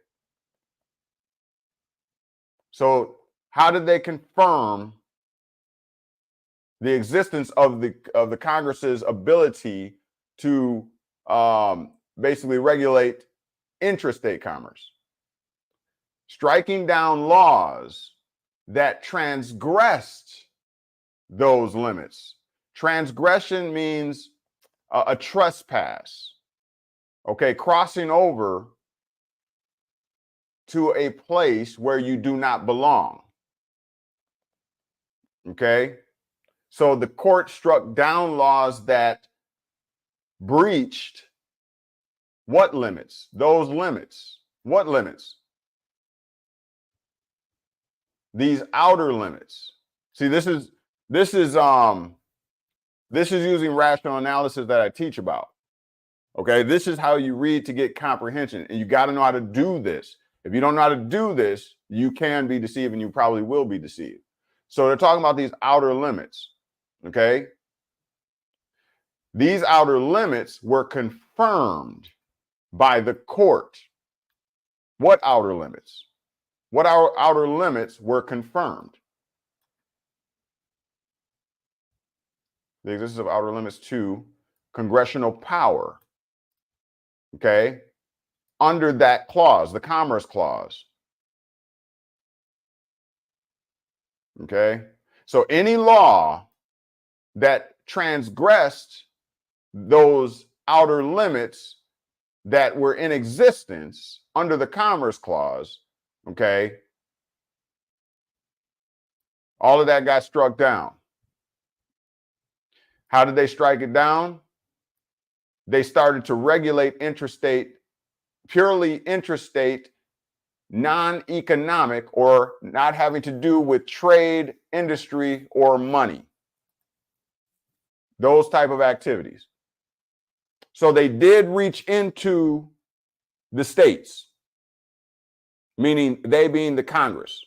So, how did they confirm the existence of the Congress's ability to basically regulate intrastate commerce? Striking down laws that transgressed those limits. Transgression means a trespass. Okay, crossing over to a place where you do not belong. Okay, so the court struck down laws that breached what limits? Those limits. What limits? These outer limits. See, this is using rational analysis that I teach about. Okay, this is how you read to get comprehension, and you got to know how to do this. If you don't know how to do this, you can be deceived, and you probably will be deceived. So they're talking about these outer limits. Okay, these outer limits were confirmed by the court. What outer limits? What outer limits were confirmed? The existence of outer limits to congressional power. Okay, under that clause, the Commerce Clause. Okay, so any law that transgressed those outer limits that were in existence under the Commerce Clause, okay, all of that got struck down. How did they strike it down? They started to regulate intrastate, purely intrastate, non-economic, or not having to do with trade, industry, or money. Those type of activities. So they did reach into the states, meaning they being the Congress.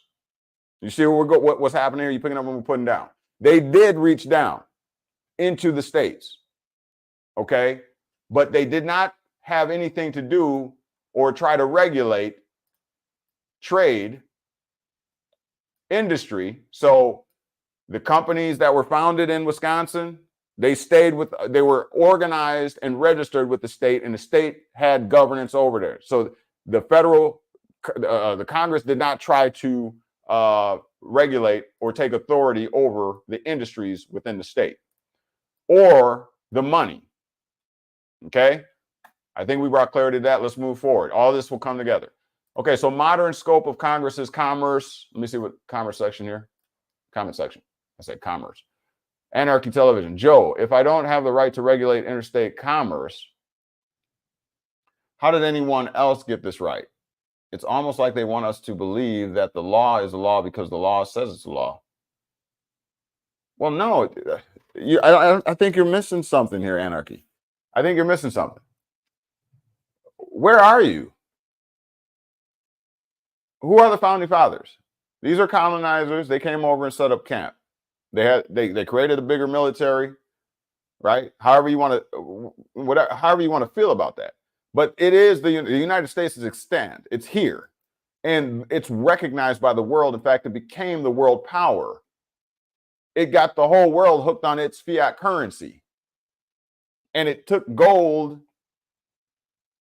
You see what's happening here? You picking up what we're putting down. They did reach down into the states, okay? But they did not have anything to do or try to regulate trade, industry. So the companies that were founded in Wisconsin, they were organized and registered with the state, and the state had governance over there. So the the Congress did not try to regulate or take authority over the industries within the state or the money. Okay, I think we brought clarity to that. Let's move forward. All this will come together. Okay, so modern scope of Congress's commerce. Let me see what commerce section here. Comment section. I said commerce. Anarchy Television. Joe, if I don't have the right to regulate interstate commerce, how did anyone else get this right? It's almost like they want us to believe that the law is a law because the law says it's a law. Well, no, I think you're missing something here, Anarchy. I think you're missing something. Where are you? Who are the founding fathers? These are colonizers. They came over and set up camp. They created a bigger military, right? However you want to feel about that. But it is the United States is extant. It's here. And it's recognized by the world. In fact, it became the world power. It got the whole world hooked on its fiat currency. And it took gold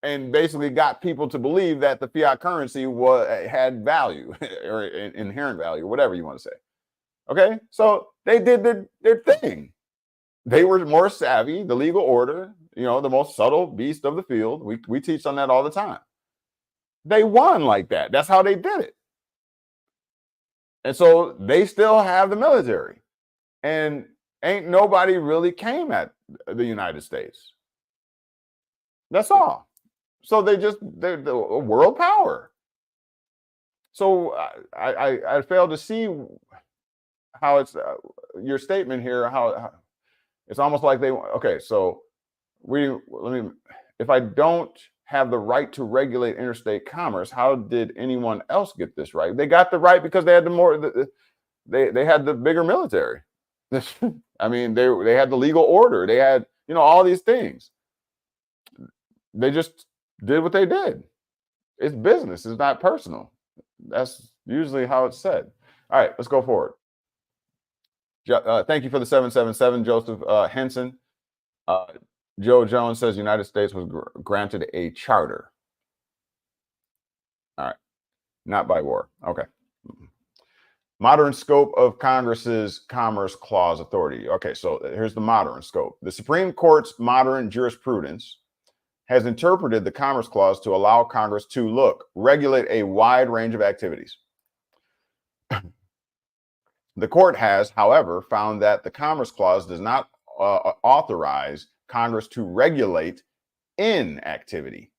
and basically got people to believe that the fiat currency had value or inherent value, whatever you want to say. Okay, so they did their thing. They were more savvy, the legal order, the most subtle beast of the field. We teach on that all the time. They won like that. That's how they did it. And so they still have the military. And ain't nobody really came at the United States. That's all. So they're the world power. So I fail to see how it's your statement here, how it's almost like okay, so if I don't have the right to regulate interstate commerce, how did anyone else get this right? They got the right because they had they had the bigger military. I mean, they had the legal order. They had, all these things. They just did what they did. It's business. It's not personal. That's usually how it's said. All right, let's go forward. Thank you for the 777, Joseph Henson. Joe Jones says United States was granted a charter. All right, not by war. Okay. Modern scope of Congress's Commerce Clause authority. Okay, so here's the modern scope. The Supreme Court's modern jurisprudence has interpreted the Commerce Clause to allow Congress to, regulate a wide range of activities. The court has, however, found that the Commerce Clause does not authorize Congress to regulate inactivity.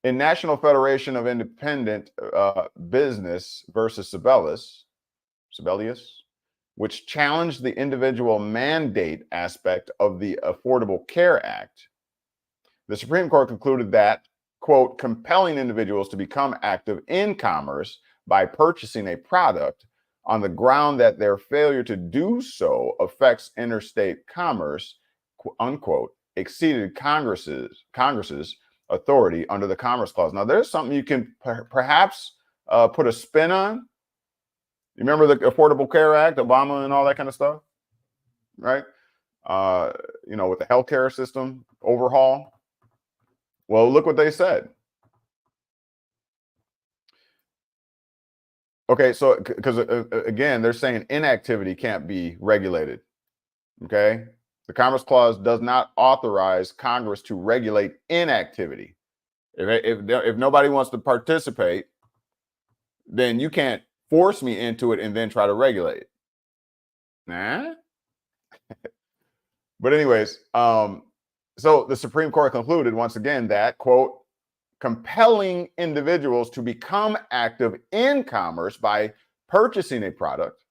In National Federation of Independent Business versus Sibelius, which challenged the individual mandate aspect of the Affordable Care Act, the Supreme Court concluded that, quote, compelling individuals to become active in commerce by purchasing a product on the ground that their failure to do so affects interstate commerce, unquote, exceeded Congress's authority under the Commerce Clause. Now, there's something you can perhaps put a spin on. You remember the Affordable Care Act, Obama and all that kind of stuff, right? With the healthcare system overhaul. Well, look what they said. Okay, so because again, they're saying inactivity can't be regulated. Okay, the Commerce Clause does not authorize Congress to regulate inactivity. If nobody wants to participate, then you can't force me into it and then try to regulate it. Nah. But anyways, so the Supreme Court concluded once again that, quote, compelling individuals to become active in commerce by purchasing a product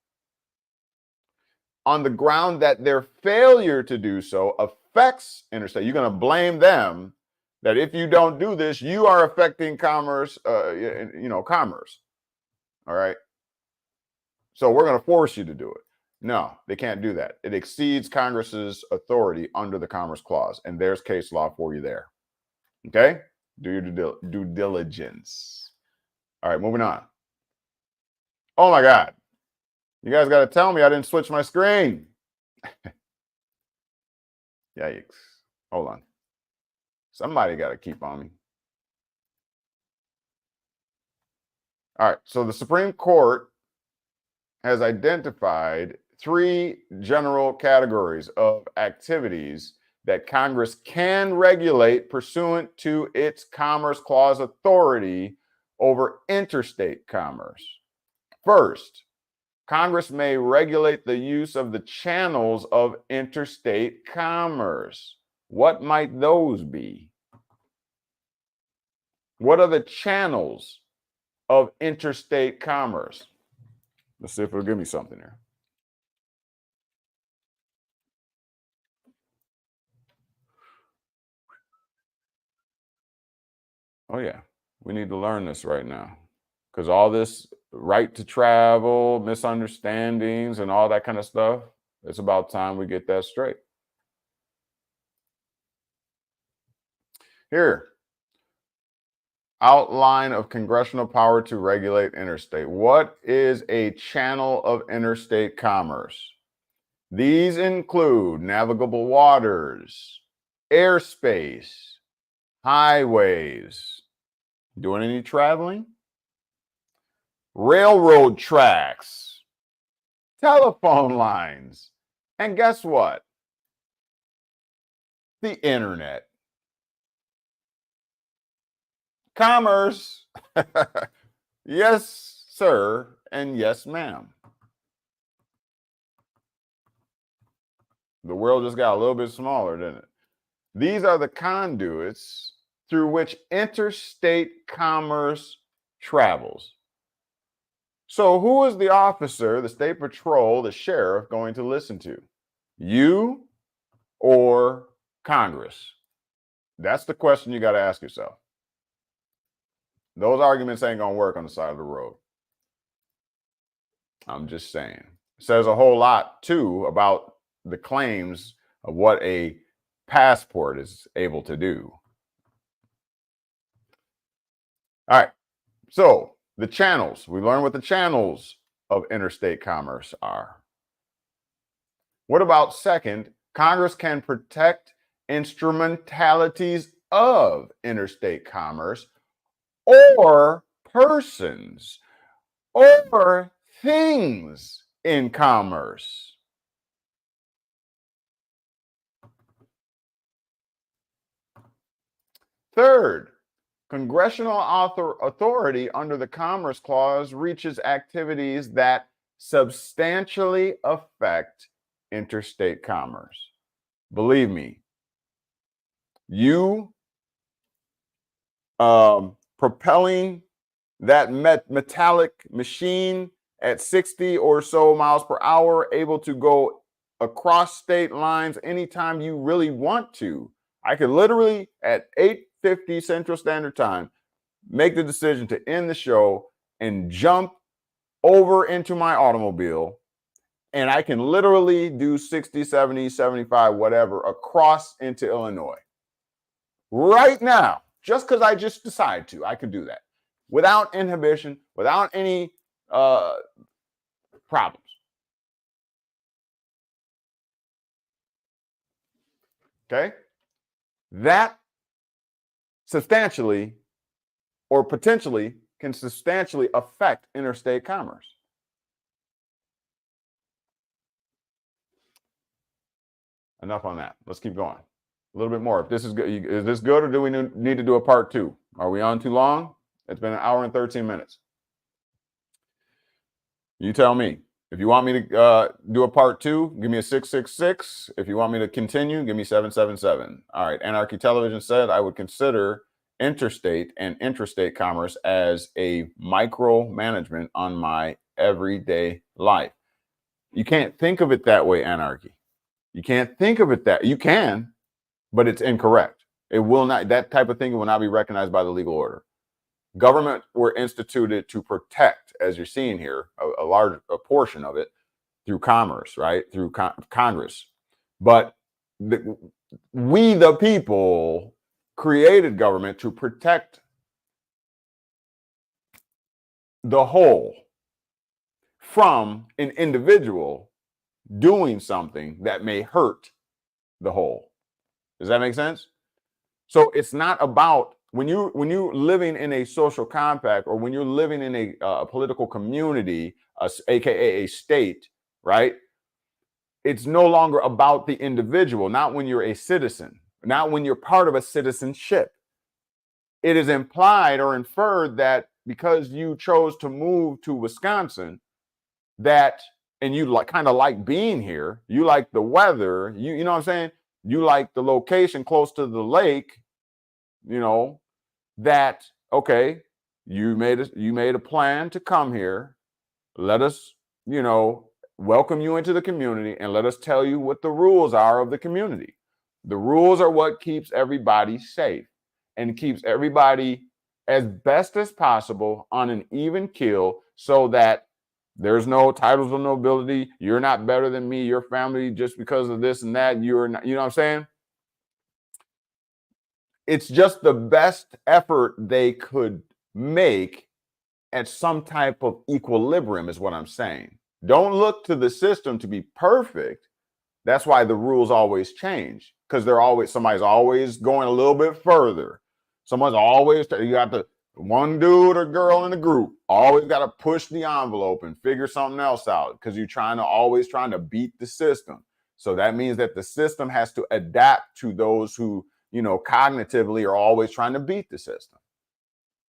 on the ground that their failure to do so affects interstate. You're going to blame them that if you don't do this, you are affecting commerce, commerce. All right. So we're going to force you to do it. No, they can't do that. It exceeds Congress's authority under the Commerce Clause, and there's case law for you there. Okay? Do your due diligence. All right, moving on. Oh my God. You guys got to tell me I didn't switch my screen. Yikes. Hold on. Somebody got to keep on me. All right, so the Supreme Court has identified 3 general categories of activities that Congress can regulate pursuant to its Commerce Clause authority over interstate commerce. First, Congress may regulate the use of the channels of interstate commerce. What might those be? What are the channels of interstate commerce? Let's see if it'll give me something here. Oh yeah, we need to learn this right now, because all this right to travel, misunderstandings, and all that kind of stuff, it's about time we get that straight. Here, outline of congressional power to regulate interstate. What is a channel of interstate commerce? These include navigable waters, airspace, highways. Doing any traveling? Railroad tracks, telephone lines, and guess what? The internet. Commerce. Yes, sir, and yes, ma'am. The world just got a little bit smaller, didn't it? These are the conduits through which interstate commerce travels. So who is the officer, the state patrol, the sheriff going to listen to? You or Congress? That's the question you got to ask yourself. Those arguments ain't going to work on the side of the road. I'm just saying. It says a whole lot, too, about the claims of what a passport is able to do. All right. So the channels. We learned what the channels of interstate commerce are. What about second? Congress can protect instrumentalities of interstate commerce or persons or things in commerce. Third, congressional authority under the Commerce Clause reaches activities that substantially affect interstate commerce. Believe me, you propelling that metallic machine at 60 or so miles per hour, able to go across state lines anytime you really want to. I could literally at 8:50 Central Standard Time make the decision to end the show and jump over into my automobile, and I can literally do 60, 70, 75, whatever, across into Illinois. Right now, just because I just decide to, I could do that without inhibition, without any problems. Okay? That substantially or potentially can substantially affect interstate commerce. Enough on that. Let's keep going. A little bit more. If this is good, is this good, or do we need to do a part two? Are we on too long? It's been 1 hour and 13 minutes. You tell me. If you want me to do a part two, give me a 666. If you want me to continue, give me 777. All right. Anarchy Television said I would consider interstate and intrastate commerce as a micromanagement on my everyday life. You can't think of it that way, Anarchy. You can't think of it that. You can, but it's incorrect. It will not. That type of thing will not be recognized by the legal order. Government were instituted to protect, as you're seeing here, a large portion of it through commerce, right? Through Congress. But we, the people, created government to protect the whole from an individual doing something that may hurt the whole. Does that make sense? So it's not about when you're living in a social compact, or when you're living in a political community, aka a state, right? It's no longer about the individual. Not when you're a citizen. Not when you're part of a citizenship. It is implied or inferred that because you chose to move to Wisconsin, that and you kind of like being here, you like the weather, you know what I'm saying? You like the location close to the lake, you know, that okay, you made a plan to come here. Let us, you know, welcome you into the community, and let us tell you what the rules are of the community. The rules are what keeps everybody safe and keeps everybody as best as possible on an even keel, so that there's no titles of nobility. You're not better than me, your family, just because of this and that. You're not, you know what I'm saying? it's just the best effort they could make at some type of equilibrium is what I'm saying. Don't look to the system to be perfect. That's why the rules always change, because somebody's always going a little bit further. Someone's always, you got the one dude or girl in the group always got to push the envelope and figure something else out, because you're always trying to beat the system. So that means that the system has to adapt to those who, cognitively are always trying to beat the system.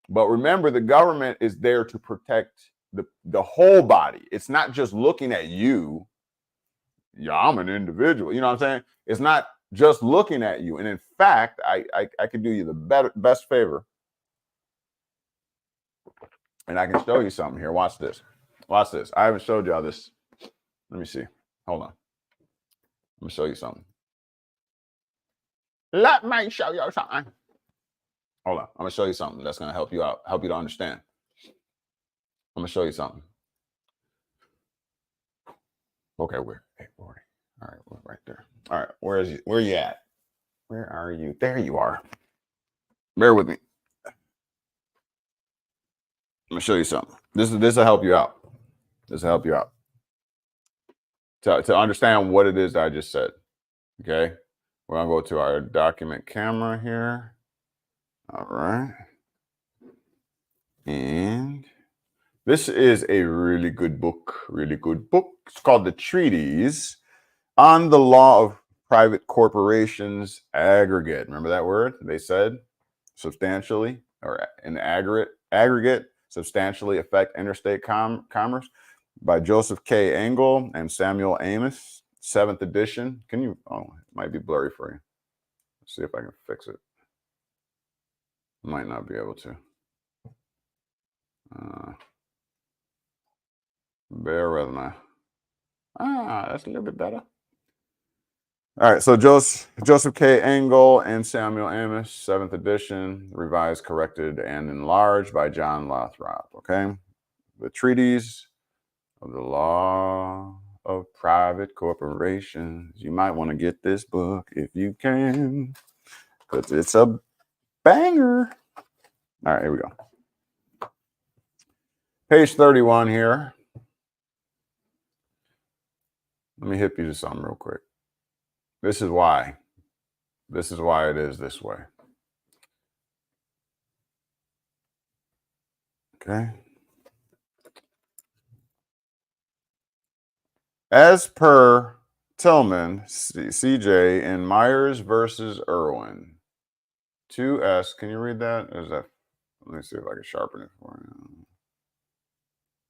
But remember, the government is there to protect the whole body. It's not just looking at you. Yeah, I'm an individual. You know what I'm saying? It's not just looking at you. And in fact, I could do you the best favor. And I can show you something here. Watch this. Watch this. I haven't showed y'all this. Let me see. Hold on. Let me show you something. Let me show you something. Hold on. I'm going to show you something that's going to help you out, help you to understand. I'm going to show you something. Okay, where? Hey, 40. All right, we're right there. All right, where are you at? Where are you? There you are. Bear with me. I'm gonna show you something. This will help you out. This will help you out to understand what it is that I just said. Okay, we're gonna go to our document camera here. All right, and this is a really good book. Really good book. It's called The Treatise on the Law of Private Corporations Aggregate. Remember that word? They said substantially, or in aggregate substantially affect interstate commerce, by Joseph K. Engel and Samuel Amos, 7th edition. Can you, it might be blurry for you. Let's see if I can fix it. Might not be able to. Bear with me. That's a little bit better. All right, so Joseph K. Engel and Samuel Amos, 7th edition, revised, corrected, and enlarged by John Lothrop, okay? The Treatise of the Law of Private Corporations. You might want to get this book if you can, because it's a banger. All right, here we go. Page 31 here. Let me hip you to something real quick. This is why it is this way. Okay. As per Tillman, CJ, in Myers versus Irwin, 2S. Can you read that? Or is that? Let me see if I can sharpen it for you.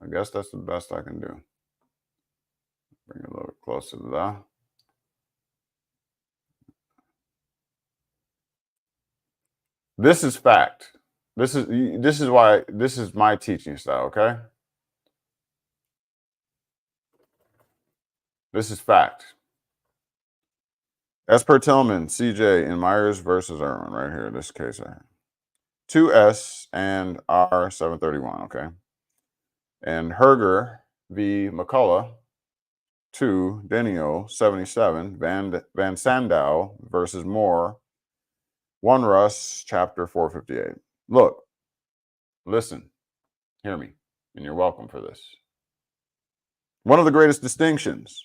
I guess that's the best I can do. Bring it a little bit closer to that. This is fact. This is why this is my teaching style, okay? This is fact. As per Tillman, CJ, in Myers versus Irwin, right here, this case right here. 2S and R 731, okay? And Herger v. McCullough, 2, Denio 77, Van Sandow versus Moore, 1 Russ, chapter 458. Look, listen, hear me, and you're welcome for this. One of the greatest distinctions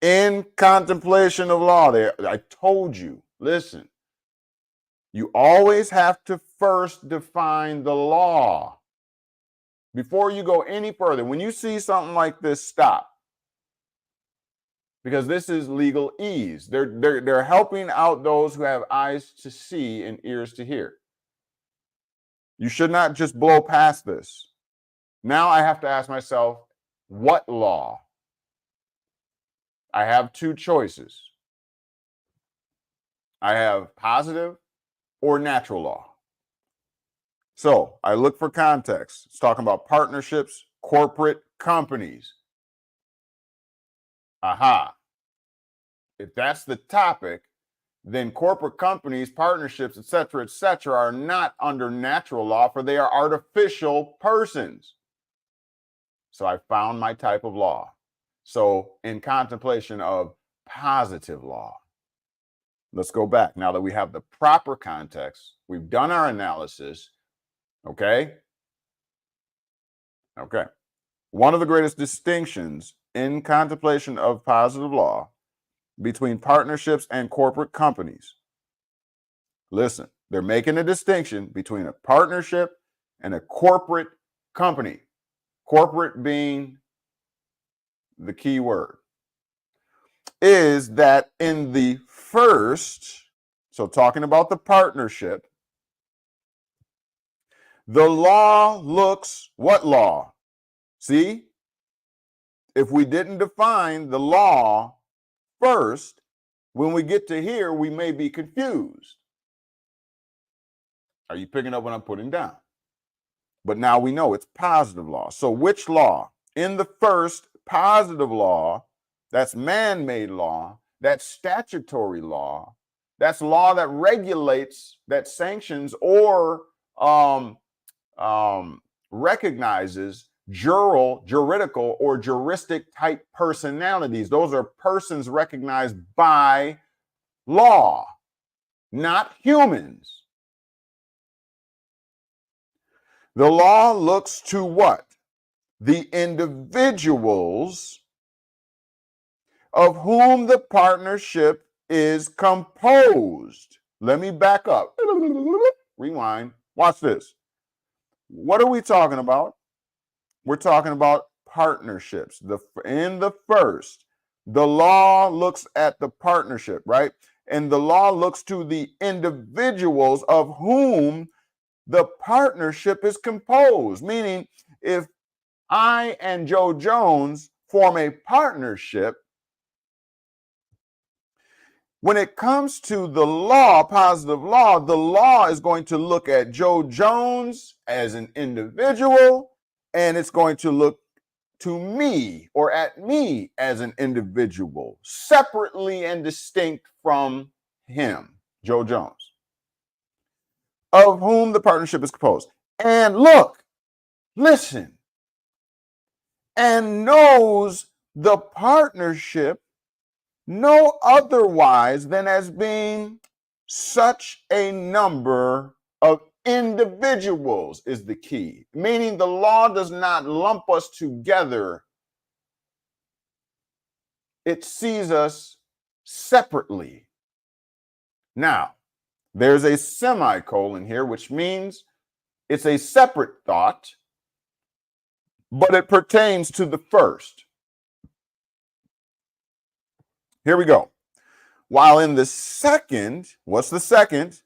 in contemplation of law, I told you, listen, you always have to first define the law before you go any further. When you see something like this, stop. Because this is legal ease. They're helping out those who have eyes to see and ears to hear. You should not just blow past this. Now I have to ask myself, what law? I have two choices. I have positive or natural law. So I look for context. It's talking about partnerships, corporate companies. Aha. If that's the topic, then corporate companies, partnerships, et cetera, are not under natural law, for they are artificial persons. So I found my type of law. So in contemplation of positive law. let's go back. Now that we have the proper context, we've done our analysis. Okay. Okay. One of the greatest distinctions in contemplation of positive law between partnerships and corporate companies. Listen, they're making a distinction between a partnership and a corporate company. Corporate being the key word. Is that in the first, so talking about the partnership, the law looks, what law? See, if we didn't define the law first, when we get to here, we may be confused. Are you picking up what I'm putting down? But now we know it's positive law. So which law? In the first, positive law, that's man-made law, that's statutory law, that's law that regulates, that sanctions or recognizes juridical or juristic type personalities. Those are persons recognized by law, not humans. The law looks to what? The individuals of whom the partnership is composed. Let me back up. Rewind. Watch this. What are we talking about? We're talking about partnerships. In the first, the law looks at the partnership, right? And the law looks to the individuals of whom the partnership is composed. Meaning, if I and Joe Jones form a partnership, when it comes to the law, positive law, the law is going to look at Joe Jones as an individual, and it's going to look to me or at me as an individual, separately and distinct from him, Joe Jones, of whom the partnership is composed. And look, listen, and knows the partnership no otherwise than as being such a number of individuals is the key. Meaning the law does not lump us together. It sees us separately. Now, there's a semicolon here, which means it's a separate thought, but it pertains to the first. Here we go. While in the second, what's the second?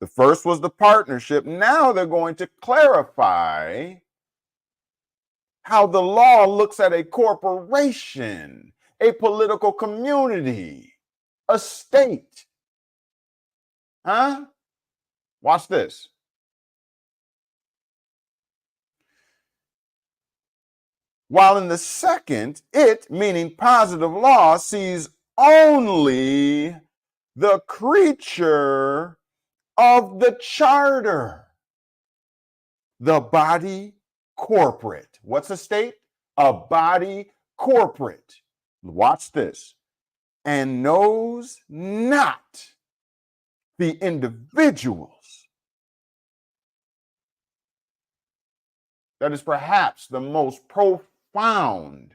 The first was the partnership. Now they're going to clarify how the law looks at a corporation, a political community, a state. Huh? Watch this. While in the second, it, meaning positive law, sees only the creature of the charter, the body corporate. What's a state? A body corporate. Watch this. And knows not the individuals. That is perhaps the most profound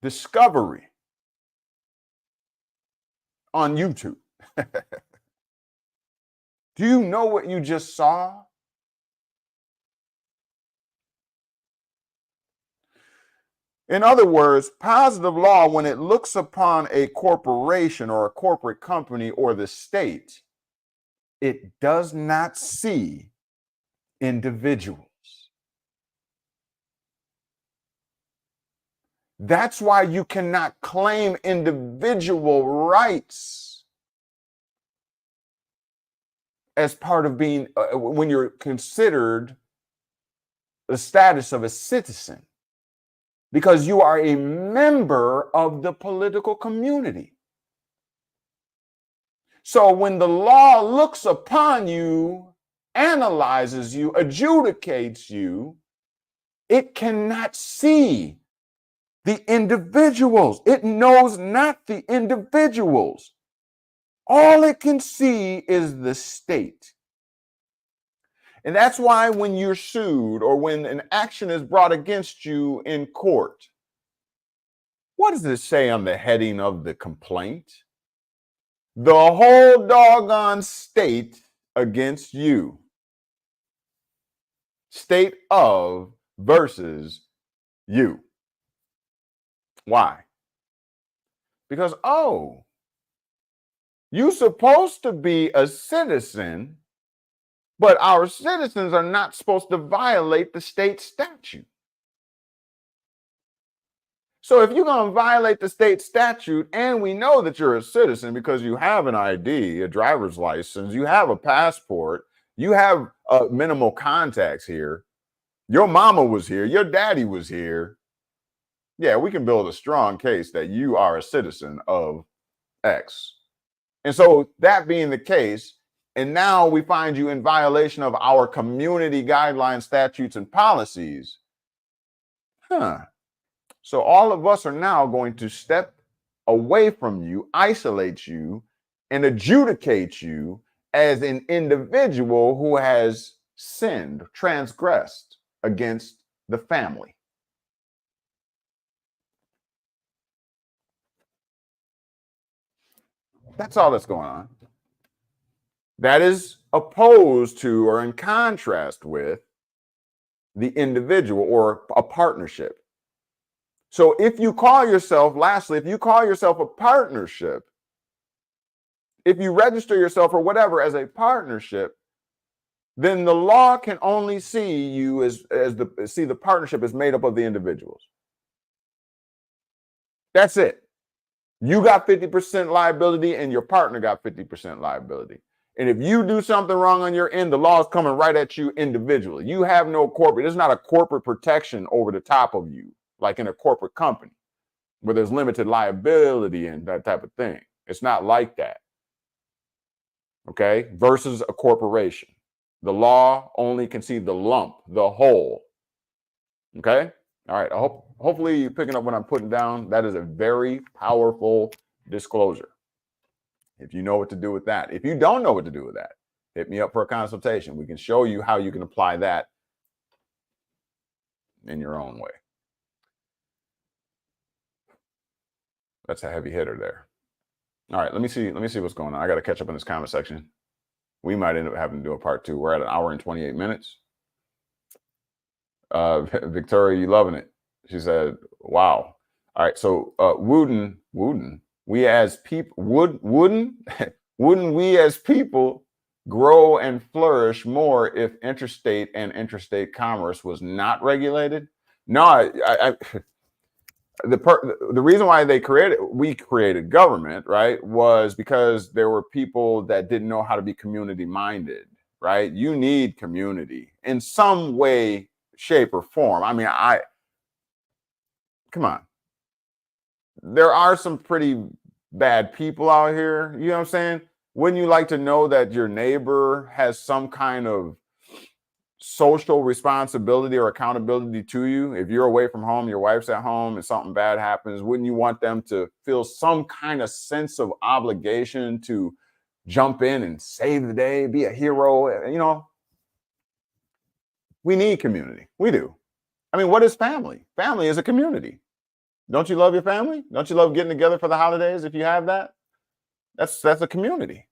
discovery on YouTube. Do you know what you just saw? In other words, positive law, when it looks upon a corporation or a corporate company or the state, it does not see individuals. That's why you cannot claim individual rights as part of being, when you're considered the status of a citizen, because you are a member of the political community. So when the law looks upon you, analyzes you, adjudicates you, it cannot see the individuals. It knows not the individuals. All it can see is the state. And that's why when you're sued or when an action is brought against you in court, what does it say on the heading of the complaint? The whole doggone state against you. State of versus you. Why? Because, oh, you're supposed to be a citizen, but our citizens are not supposed to violate the state statute. So if you're going to violate the state statute, and we know that you're a citizen because you have an ID, a driver's license, you have a passport, you have minimal contacts here, your mama was here, your daddy was here, yeah, we can build a strong case that you are a citizen of X. And so that being the case, and now we find you in violation of our community guidelines, statutes, and policies, so all of us are now going to step away from you, isolate you, and adjudicate you as an individual who has sinned, transgressed against the family. That's all that's going on. That is opposed to or in contrast with the individual or a partnership. So if you call yourself, lastly, if you call yourself a partnership, if you register yourself or whatever as a partnership, then the law can only see you as the partnership is made up of the individuals. That's it. You got 50% liability and your partner got 50% liability. And if you do something wrong on your end, the law is coming right at you individually. You have no corporate, there's not a corporate protection over the top of you, like in a corporate company where there's limited liability and that type of thing. It's not like that. Okay? Versus a corporation. The law only can see the lump, the whole. Okay? All right. Hopefully you're picking up what I'm putting down. That is a very powerful disclosure. If you know what to do with that. If you don't know what to do with that, hit me up for a consultation. We can show you how you can apply that in your own way. That's a heavy hitter there. All right, let me see what's going on. I got to catch up in this comment section. We might end up having to do a part 2. We're at 1 hour and 28 minutes. Victoria, you loving it? She said, "Wow." All right, so wouldn't we as people wouldn't we as people grow and flourish more if interstate and interstate commerce was not regulated? No, the reason why we created government, right, was because there were people that didn't know how to be community minded, right? You need community in some way, shape, or form. I mean, come on. There are some pretty bad people out here. You know what I'm saying? Wouldn't you like to know that your neighbor has some kind of social responsibility or accountability to you? If you're away from home, your wife's at home, and something bad happens, wouldn't you want them to feel some kind of sense of obligation to jump in and save the day, be a hero? You know, we need community. We do. I mean, what is family? Family is a community. Don't you love your family? Don't you love getting together for the holidays if you have that? That's a community.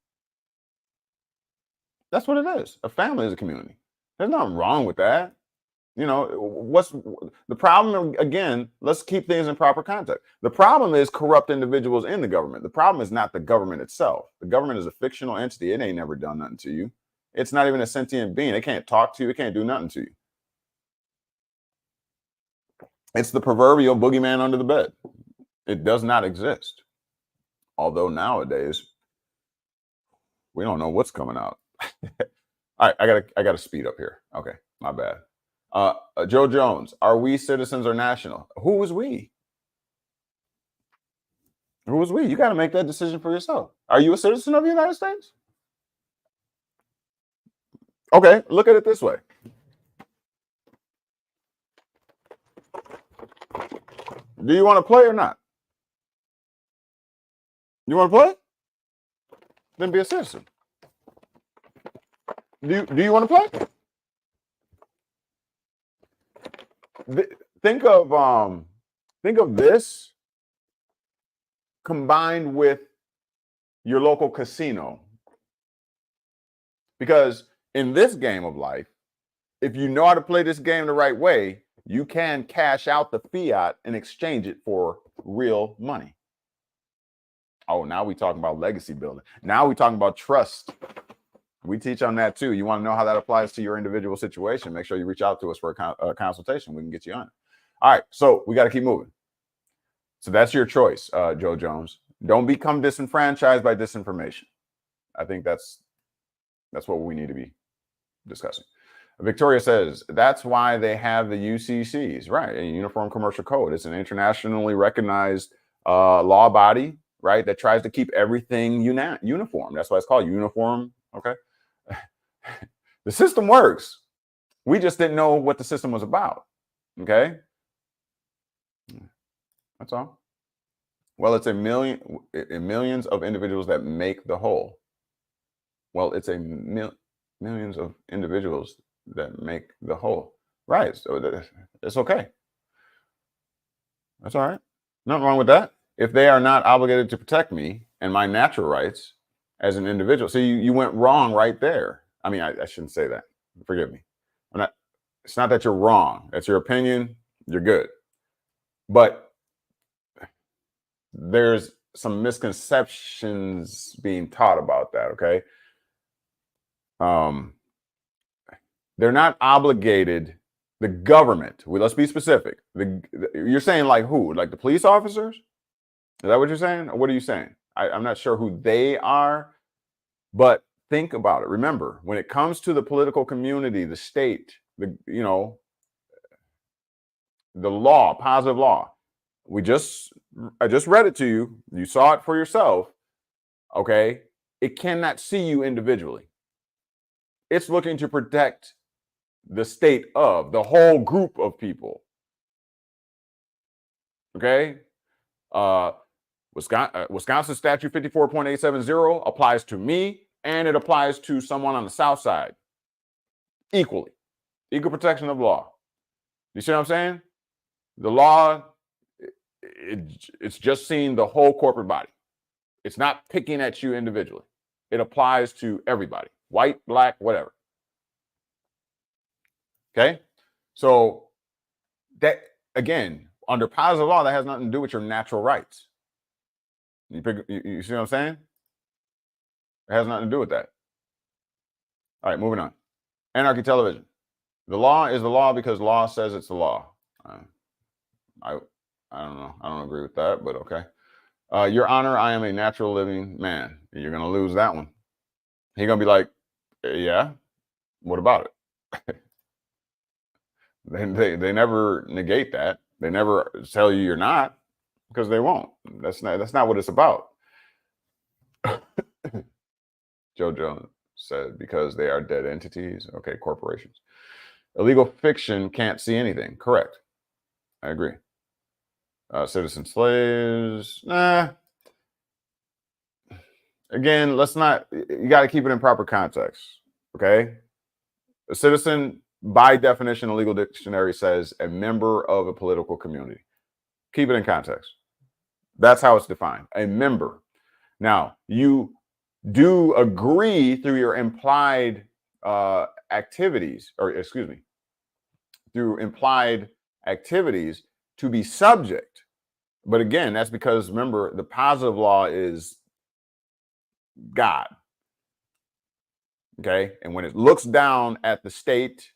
That's what it is. A family is a community. There's nothing wrong with that. You know, what's the problem? Again, let's keep things in proper context. The problem is corrupt individuals in the government. The problem is not the government itself. The government is a fictional entity. It ain't never done nothing to you. It's not even a sentient being. It can't talk to you. It can't do nothing to you. It's the proverbial boogeyman under the bed. It does not exist. Although nowadays, we don't know what's coming out. All right, I gotta speed up here. Okay, my bad. Joe Jones, are we citizens or national? Who is we? Who is we? You got to make that decision for yourself. Are you a citizen of the United States? Okay, look at it this way. Do you want to play or not? You want to play? Then be a citizen. Do you want to play? Think of this combined with your local casino. Because in this game of life, if you know how to play this game the right way, you can cash out the fiat and exchange it for real money. Oh, now we talking about legacy building. Now we talking about trust. We teach on that too. You want to know how that applies to your individual situation? Make sure you reach out to us for a consultation. We can get you on it. All right, so we got to keep moving. So that's your choice, Joe Jones. Don't become disenfranchised by disinformation. I think that's what we need to be discussing. Victoria says, that's why they have the UCCs, right? A Uniform Commercial Code. It's an internationally recognized law body, right? That tries to keep everything uniform. That's why it's called uniform, okay? The system works. We just didn't know what the system was about, okay? That's all. Well, it's millions of individuals that make the whole. Well, it's millions of individuals that make the whole. Right. So it's okay. That's all right. Nothing wrong with that. If they are not obligated to protect me and my natural rights as an individual. So you went wrong right there. I mean, I shouldn't say that. Forgive me. It's not that you're wrong. That's your opinion. You're good. But there's some misconceptions being taught about that, okay? They're not obligated. The government, let's be specific. You're saying like who? Like the police officers? Is that what you're saying? Or what are you saying? I'm not sure who they are, but think about it. Remember, when it comes to the political community, the state, the law, positive law, I just read it to you. You saw it for yourself. Okay. It cannot see you individually. It's looking to protect the state of the whole group of people. Okay. Wisconsin Statute 54.870 applies to me and it applies to someone on the South Side equally. Equal protection of law. You see what I'm saying? The law, it's just seeing the whole corporate body. It's not picking at you individually. It applies to everybody, white, black, whatever. Okay? So that, again, under positive law, that has nothing to do with your natural rights. You see what I'm saying? It has nothing to do with that. All right, moving on. Anarchy Television. The law is the law because law says it's the law. I don't know. I don't agree with that, but okay. Your Honor, I am a natural living man. You're going to lose that one. He's going to be like, yeah, what about it? They never negate that. They never tell you you're not, because they won't. That's not what it's about. Joe Jones said, because they are dead entities. Okay, corporations. Illegal fiction can't see anything. Correct. I agree. Citizen slaves. Nah. Again, you got to keep it in proper context. Okay. A citizen, by definition, a legal dictionary says a member of a political community. Keep it in context. That's how it's defined. A member. Now, you do agree through your implied activities, through implied activities to be subject. But again, that's because, remember, the positive law is God. Okay. And when it looks down at the state,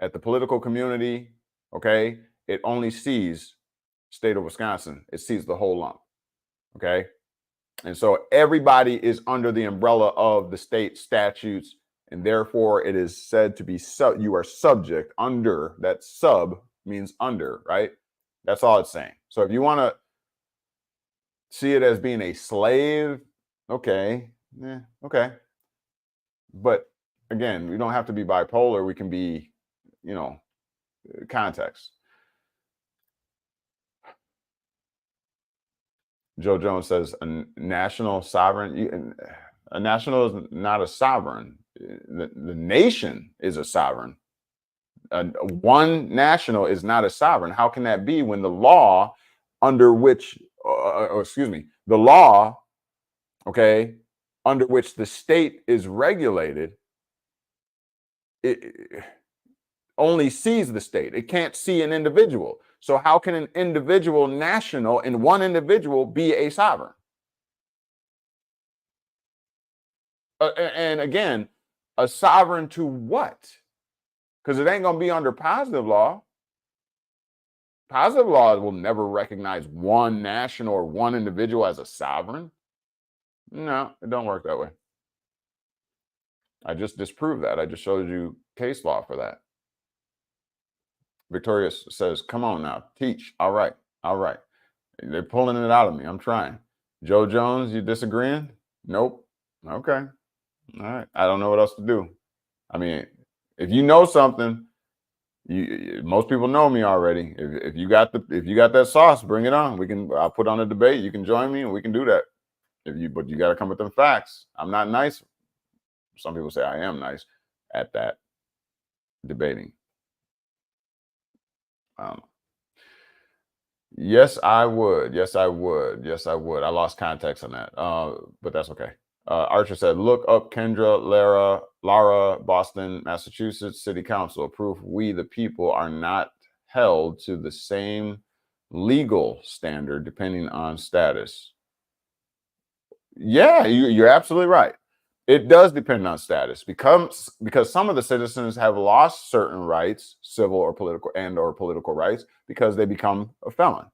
at the political community, okay, it only sees state of Wisconsin. It sees the whole lump. Okay. And so everybody is under the umbrella of the state statutes, and therefore it is said to be you are subject under. That sub means under, right? That's all it's saying. So if you want to see it as being a slave, okay. Okay. But again, we don't have to be bipolar. We can be, context. Joe Jones says a national sovereign. A national is not a sovereign. The nation is a sovereign. One national is not a sovereign. How can that be when the law under which, the law, okay, under which the state is regulated, it only sees the state. It can't see an individual. So how can an individual national and one individual be a sovereign? And again, a sovereign to what? Because it ain't going to be under positive law. Positive law will never recognize one national or one individual as a sovereign. No, it don't work that way. I just disproved that. I just showed you case law for that. Victoria says, come on now, teach. All right. All right. They're pulling it out of me. I'm trying. Joe Jones, you disagreeing? Nope. Okay. All right. I don't know what else to do. I mean, if you know something, most people know me already. If you got that sauce, bring it on. I'll put on a debate. You can join me and we can do that. But you got to come with them facts. I'm not nice. Some people say I am nice at that debating. Yes, I would. Yes, I would. Yes, I would. I lost context on that. But that's okay. Archer said, look up Kendra, Lara, Boston, Massachusetts City Council. Proof we, the people, are not held to the same legal standard depending on status. Yeah, you're absolutely right. It does depend on status because some of the citizens have lost certain rights, civil or political rights, because they become a felon.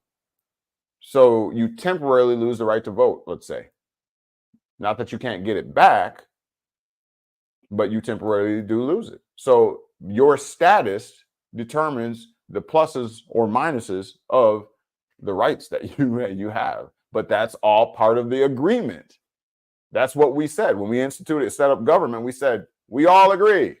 So you temporarily lose the right to vote, let's say. Not that you can't get it back, but you temporarily do lose it. So your status determines the pluses or minuses of the rights that you have. But that's all part of the agreement. That's what we said when we set up government. We said we all agree.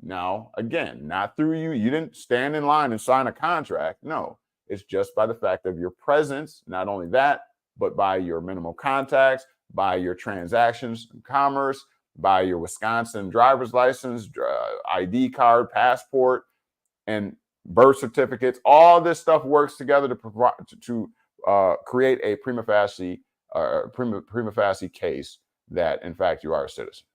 Now, again, not through you. You didn't stand in line and sign a contract. No, it's just by the fact of your presence. Not only that, but by your minimal contacts, by your transactions in commerce, by your Wisconsin driver's license, ID card, passport, and birth certificates. All this stuff works together to create a prima facie case that, in fact, you are a citizen.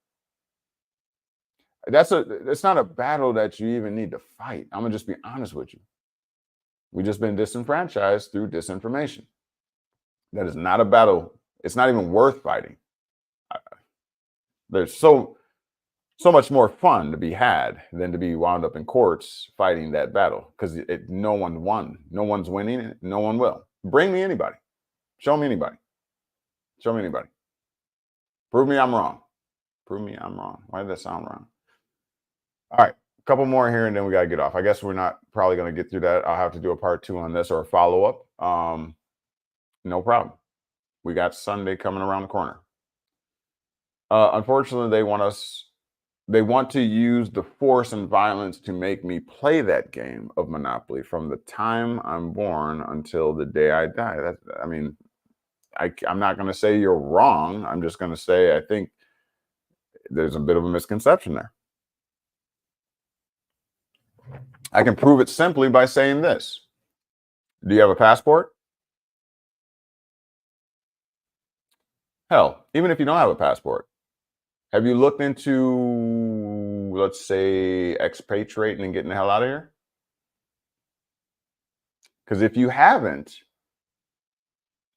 It's not a battle that you even need to fight. I'm gonna just be honest with you. We've just been disenfranchised through disinformation. That is not a battle. It's not even worth fighting. There's so much more fun to be had than to be wound up in courts fighting that battle, because no one won. No one's winning. No one will. Bring me anybody. Show me anybody. Show me anybody. Prove me I'm wrong. Prove me I'm wrong. Why did that sound wrong? All right. A couple more here and then we got to get off. I guess we're not probably going to get through that. I'll have to do a part 2 on this or a follow-up. No problem. We got Sunday coming around the corner. Unfortunately, they want to use the force and violence to make me play that game of Monopoly from the time I'm born until the day I die. I'm not going to say you're wrong. I'm just going to say I think there's a bit of a misconception there. I can prove it simply by saying this. Do you have a passport? Hell, even if you don't have a passport, have you looked into, let's say, expatriating and getting the hell out of here? Because if you haven't,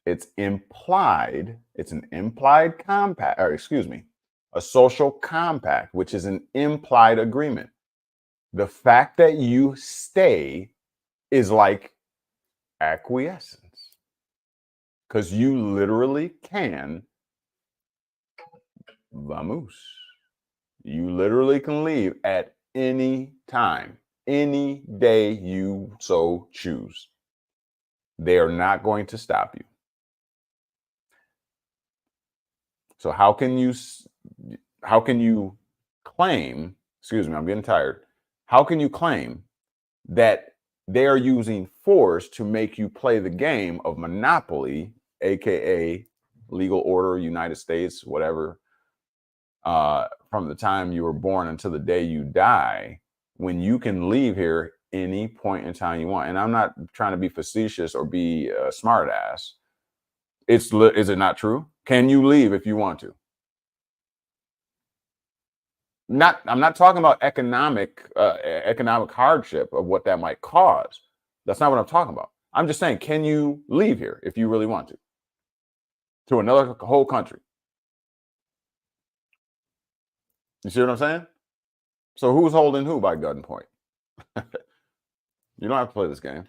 it's implied, it's an implied compact, or excuse me, a social compact, which is an implied agreement. The fact that you stay is like acquiescence, because you literally can vamoose. You literally can leave at any time, any day you so choose. They are not going to stop you. So how can you claim, excuse me, I'm getting tired. How can you claim that they are using force to make you play the game of Monopoly aka legal order, United States, whatever, from the time you were born until the day you die, when you can leave here any point in time you want. And I'm not trying to be facetious or be a smart ass. Is it not true? Can you leave if you want to? I'm not talking about economic hardship of what that might cause. That's not what I'm talking about. I'm just saying, can you leave here if you really want to another whole country? You see what I'm saying? So who's holding who by gunpoint? You don't have to play this game.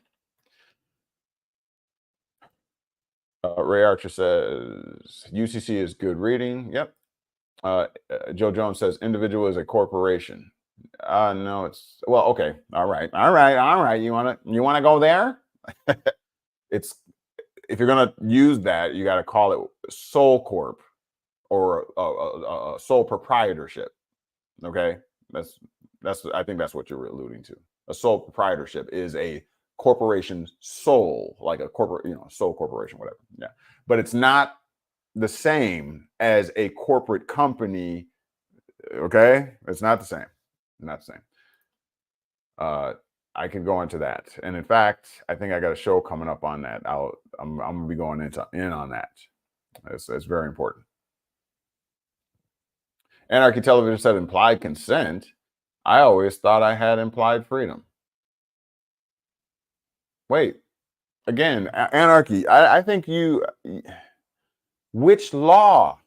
Ray Archer says UCC is good reading. Yep. Joe Jones says individual is a corporation. No, it's well, okay. All right. You wanna go there? It's if you're gonna use that, you got to call it sole corp or a sole proprietorship. Okay, that's I think that's what you're alluding to. A sole proprietorship is a corporation's sole, like a corporate, sole corporation, whatever. Yeah, but it's not the same as a corporate company. Okay, it's not the same. Not the same. I can go into that, and in fact, I think I got a show coming up on that. I'm gonna be going in on that. It's very important. Anarchy Television said implied consent. I always thought I had implied freedom. Wait, again, Anarchy. I think which law?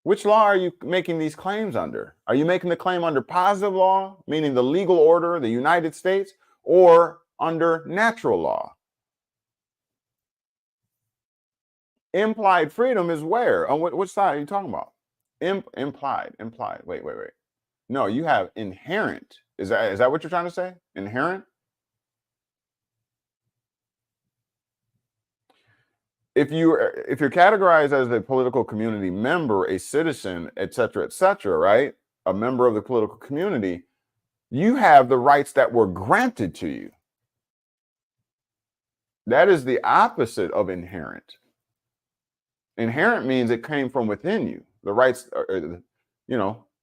Which law are you making these claims under? Are you making the claim under positive law, meaning the legal order of the United States, or under natural law? Implied freedom is where? On which side are you talking about? Implied. Wait. No, you have inherent. Is that what you're trying to say? Inherent? If you're categorized as a political community member, a citizen, et cetera, right? A member of the political community, you have the rights that were granted to you. That is the opposite of inherent. Inherent means it came from within you. The rights, the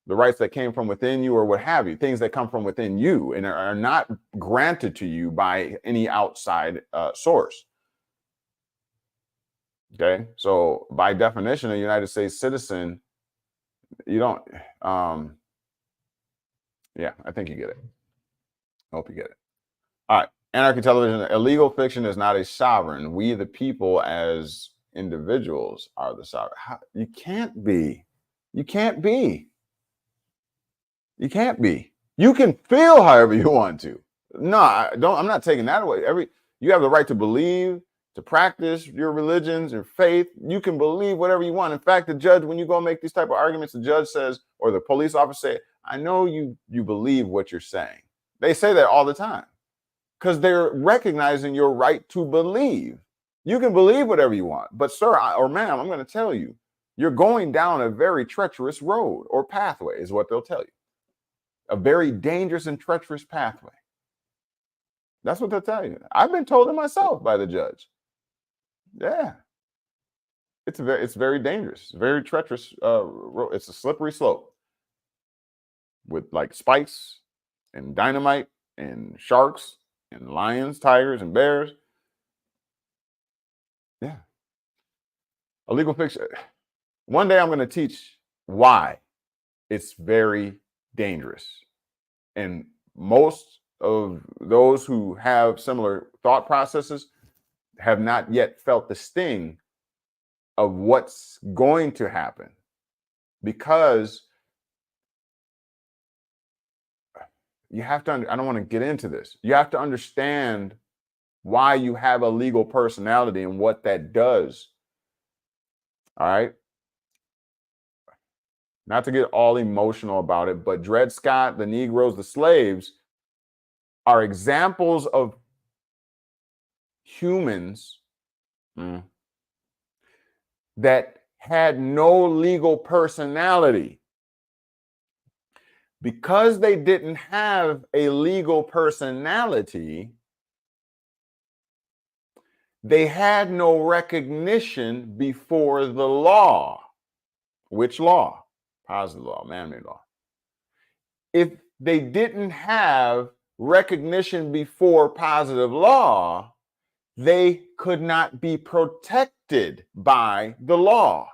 rights that came from within you or what have you, things that come from within you and are not granted to you by any outside source. Okay, so by definition, a United States citizen, you don't. Yeah, I think you get it. I hope you get it. All right, Anarchy Television. Illegal fiction is not a sovereign. We, the people, as individuals, are the sovereign. You can't be. You can't be. You can't be. You can feel however you want to. No, I'm not taking that away. You have the right to believe, to practice your religions, your faith. You can believe whatever you want. In fact, the judge, when you go make these type of arguments, the judge says, or the police officer say, I know you believe what you're saying. They say that all the time because they're recognizing your right to believe. You can believe whatever you want, but sir or ma'am, I'm going to tell you, you're going down a very treacherous road or pathway is what they'll tell you. A very dangerous and treacherous pathway. That's what they'll tell you. I've been told it myself by the judge. Yeah, it's very dangerous, very treacherous. It's a slippery slope with like spikes and dynamite and sharks and lions, tigers, and bears. Yeah, illegal fiction. One day I'm going to teach why it's very dangerous, and most of those who have similar thought processes have not yet felt the sting of what's going to happen, because you have to I don't want to get into this. You have to understand why you have a legal personality and what that does. All right, not to get all emotional about it, but Dred Scott, the Negroes, the slaves are examples of humans that had no legal personality. Because they didn't have a legal personality, They had no recognition before the law. Which law? Positive law, man-made law. If they didn't have recognition before positive law, they could not be protected by the law.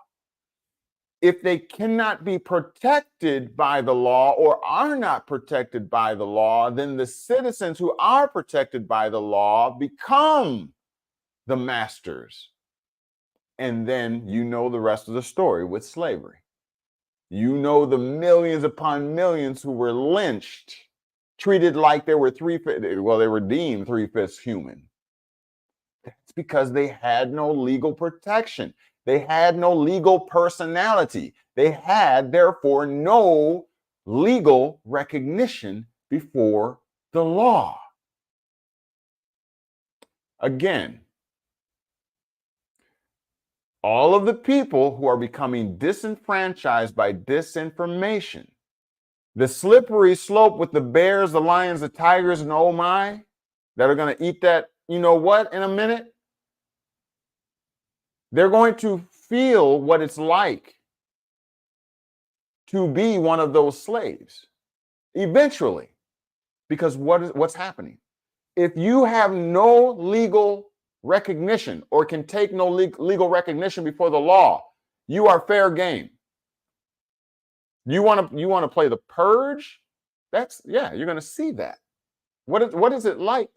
If they cannot be protected by the law or are not protected by the law, then the citizens who are protected by the law become the masters. And then you know the rest of the story with slavery. You know the millions upon millions who were lynched, treated like they were they were deemed 3/5 human. That's because they had no legal protection. They had no legal personality. They had, therefore, no legal recognition before the law. Again, all of the people who are becoming disenfranchised by disinformation, the slippery slope with the bears, the lions, the tigers, and oh my, that are going to eat that, you know what, in a minute, they're going to feel what it's like to be one of those slaves eventually. Because what's happening? If you have no legal recognition or can take no legal recognition before the law, you are fair game. You want to play the purge? You're going to see that. What is it like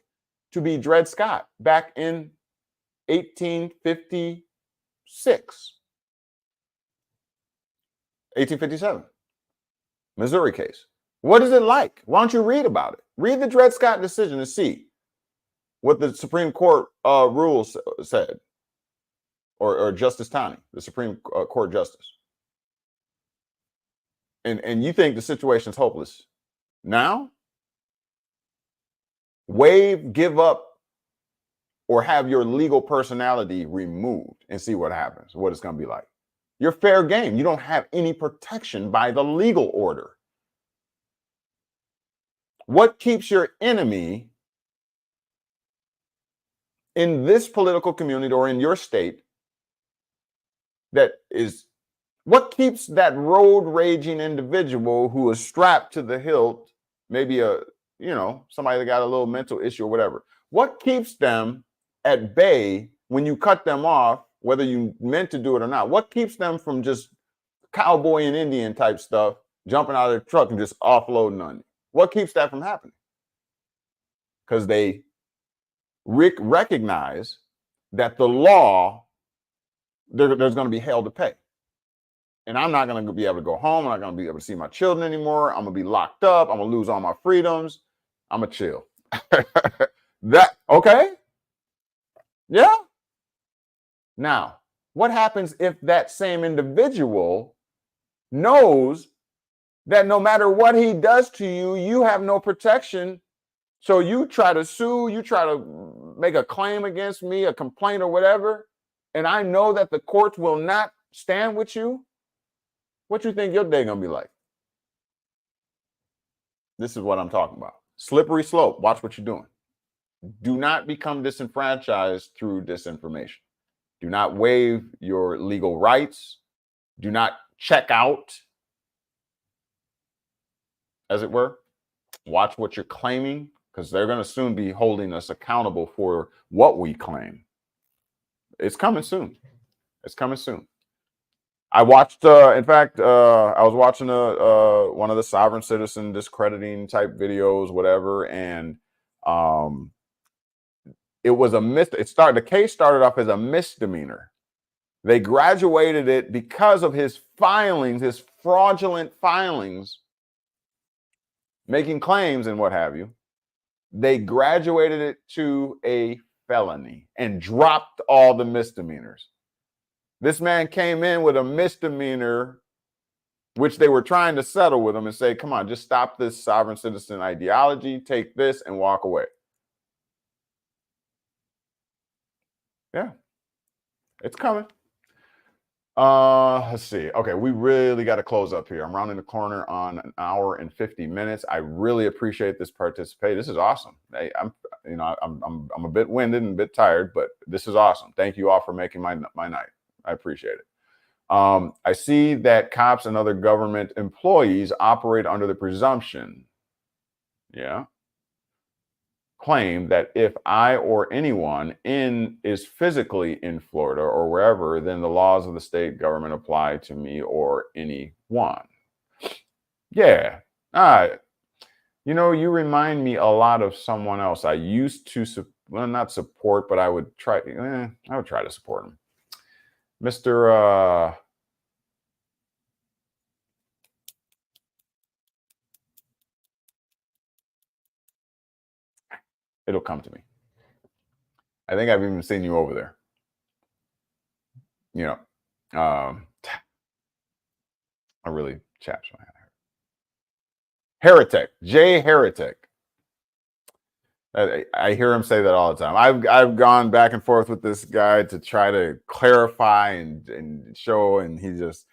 to be Dred Scott back in 1856, 1857, Missouri case? What is it like? Why don't you read about it? Read the Dred Scott decision and see what the Supreme Court rules said, or Justice Taney, the Supreme Court Justice. And you think the situation's hopeless. Now, waive, give up, or have your legal personality removed and see what happens, what it's going to be like. You're fair game. You don't have any protection by the legal order. What keeps your enemy in this political community or in your state what keeps that road raging individual who is strapped to the hilt, maybe somebody that got a little mental issue or whatever, what keeps them at bay when you cut them off, whether you meant to do it or not? What keeps them from just cowboy and Indian type stuff, jumping out of their truck and just offloading on you? What keeps that from happening? Because they recognize that the law, there's going to be hell to pay. And I'm not going to be able to go home. I'm not going to be able to see my children anymore. I'm going to be locked up. I'm going to lose all my freedoms. I'm going to chill. Okay? Yeah? Now, what happens if that same individual knows that no matter what he does to you, you have no protection? So you try to sue, you try to make a claim against me, a complaint or whatever, and I know that the courts will not stand with you. What you think your day gonna be like? This is what I'm talking about. Slippery slope. Watch what you're doing. Do not become disenfranchised through disinformation. Do not waive your legal rights. Do not check out, as it were. Watch what you're claiming, because they're going to soon be holding us accountable for what we claim. It's coming soon. It's coming soon. I watched, in fact, I was watching one of the sovereign citizen discrediting type videos, whatever, and it was the case started off as a misdemeanor. They graduated it because of his filings, his fraudulent filings, making claims and what have you. They graduated it to a felony and dropped all the misdemeanors. This man came in with a misdemeanor, which they were trying to settle with him and say, come on, just stop this sovereign citizen ideology, take this and walk away. Yeah, it's coming. Let's see. Okay, we really got to close up here. I'm rounding the corner on an hour and 50 minutes. I really appreciate this participation. This is awesome. I'm a bit winded and a bit tired, but this is awesome. Thank you all for making my night. I appreciate it. I see that cops and other government employees operate under the presumption, claim that if I or anyone is physically in Florida or wherever, then the laws of the state government apply to me or anyone. Yeah. You remind me a lot of someone else. I used to, not support, but I would try to support him. Mr. It'll come to me. I think I've even seen you over there. I really chaps my head. Heretic, Jay Heretic. I hear him say that all the time. I've gone back and forth with this guy to try to clarify and show, and he's just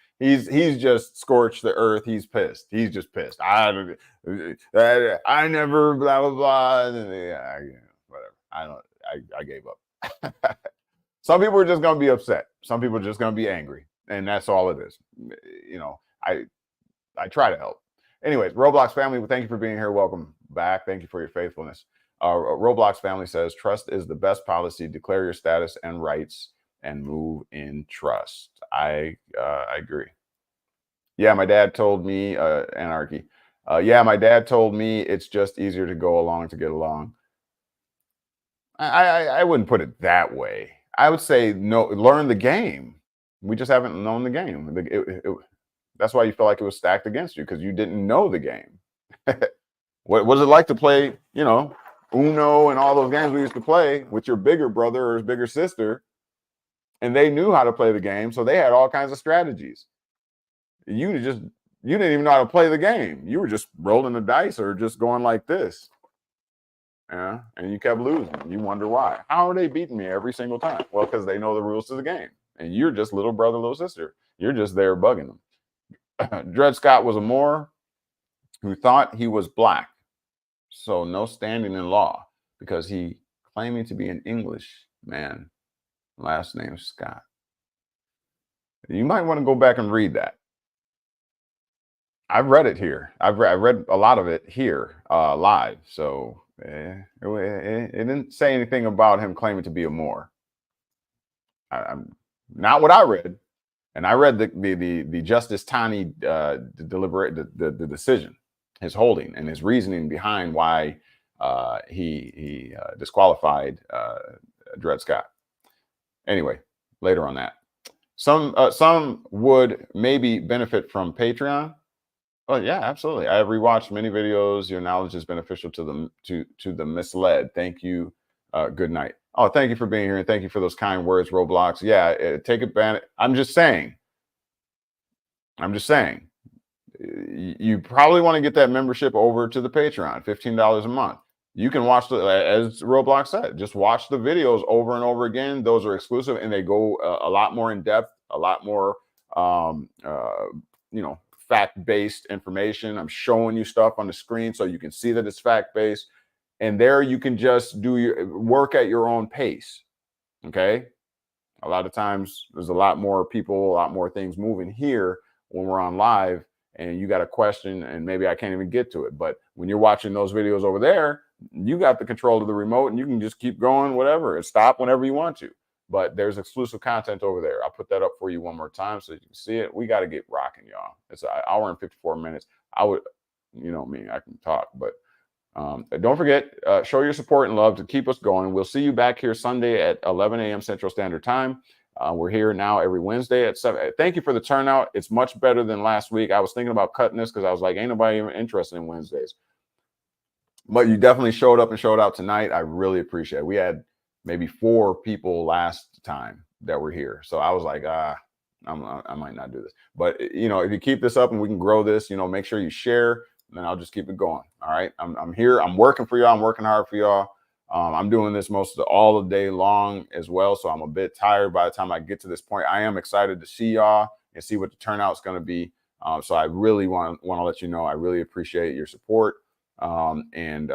scorched the earth. He's pissed. He's just pissed. I never blah blah blah. Whatever. I gave up. Some people are just gonna be upset. Some people are just gonna be angry, and that's all it is. I try to help. Anyways, Roblox family, thank you for being here. Welcome back. Thank you for your faithfulness. Roblox family says trust is the best policy. Declare your status and rights and move in trust. I agree. Yeah, my dad told me anarchy. Yeah, my dad told me it's just easier to go along to get along. I wouldn't put it that way. I would say no. Learn the game. We just haven't known the game. That's why you feel like it was stacked against you, because you didn't know the game. What was it like to play, Uno and all those games we used to play with your bigger brother or bigger sister, and they knew how to play the game, so they had all kinds of strategies. You didn't even know how to play the game. You were just rolling the dice or just going like this. Yeah, and you kept losing. You wonder why. How are they beating me every single time? Well, because they know the rules to the game, and you're just little brother, little sister. You're just there bugging them. Dred Scott was a Moor who thought he was black, so no standing in law because he claiming to be an English man, last name Scott. You might want to go back and read that. I've read it here. I've read a lot of it here live, so it didn't say anything about him claiming to be a Moor. I'm not what I read. And I read the Justice Taney the decision, his holding, and his reasoning behind why he disqualified Dred Scott. Anyway, later on that, some would maybe benefit from Patreon. Oh yeah, absolutely. I have rewatched many videos. Your knowledge is beneficial to the misled. Thank you. Good night. Oh, thank you for being here, and thank you for those kind words, Roblox. Yeah, take advantage. I'm just saying. You probably want to get that membership over to the Patreon, $15 a month. You can watch as Roblox said, just watch the videos over and over again. Those are exclusive, and they go a lot more in depth, a lot more, fact-based information. I'm showing you stuff on the screen so you can see that it's fact-based. And there you can just do your work at your own pace. Okay. A lot of times there's a lot more people, a lot more things moving here when we're on live, and you got a question and maybe I can't even get to it. But when you're watching those videos over there, you got the control of the remote and you can just keep going, whatever, and stop whenever you want to. But there's exclusive content over there. I'll put that up for you one more time so you can see it. We got to get rocking, y'all. It's an hour and 54 minutes. I would, I can talk, but don't forget, show your support and love to keep us going. We'll see you back here Sunday at 11 a.m. Central Standard Time. We're here now every Wednesday at 7. Thank you for the turnout. It's much better than last week. I was thinking about cutting this because I was like, ain't nobody even interested in Wednesdays. But you definitely showed up and showed out tonight. I really appreciate it. We had maybe 4 people last time that were here. So I was like, I might not do this. But, if you keep this up and we can grow this, make sure you share. Then I'll just keep it going. All right. I'm here. I'm working for y'all. I'm working hard for y'all. I'm doing this all the day long as well, so I'm a bit tired by the time I get to this point. I am excited to see y'all and see what the turnout's going to be. So I really want to let you know I really appreciate your support and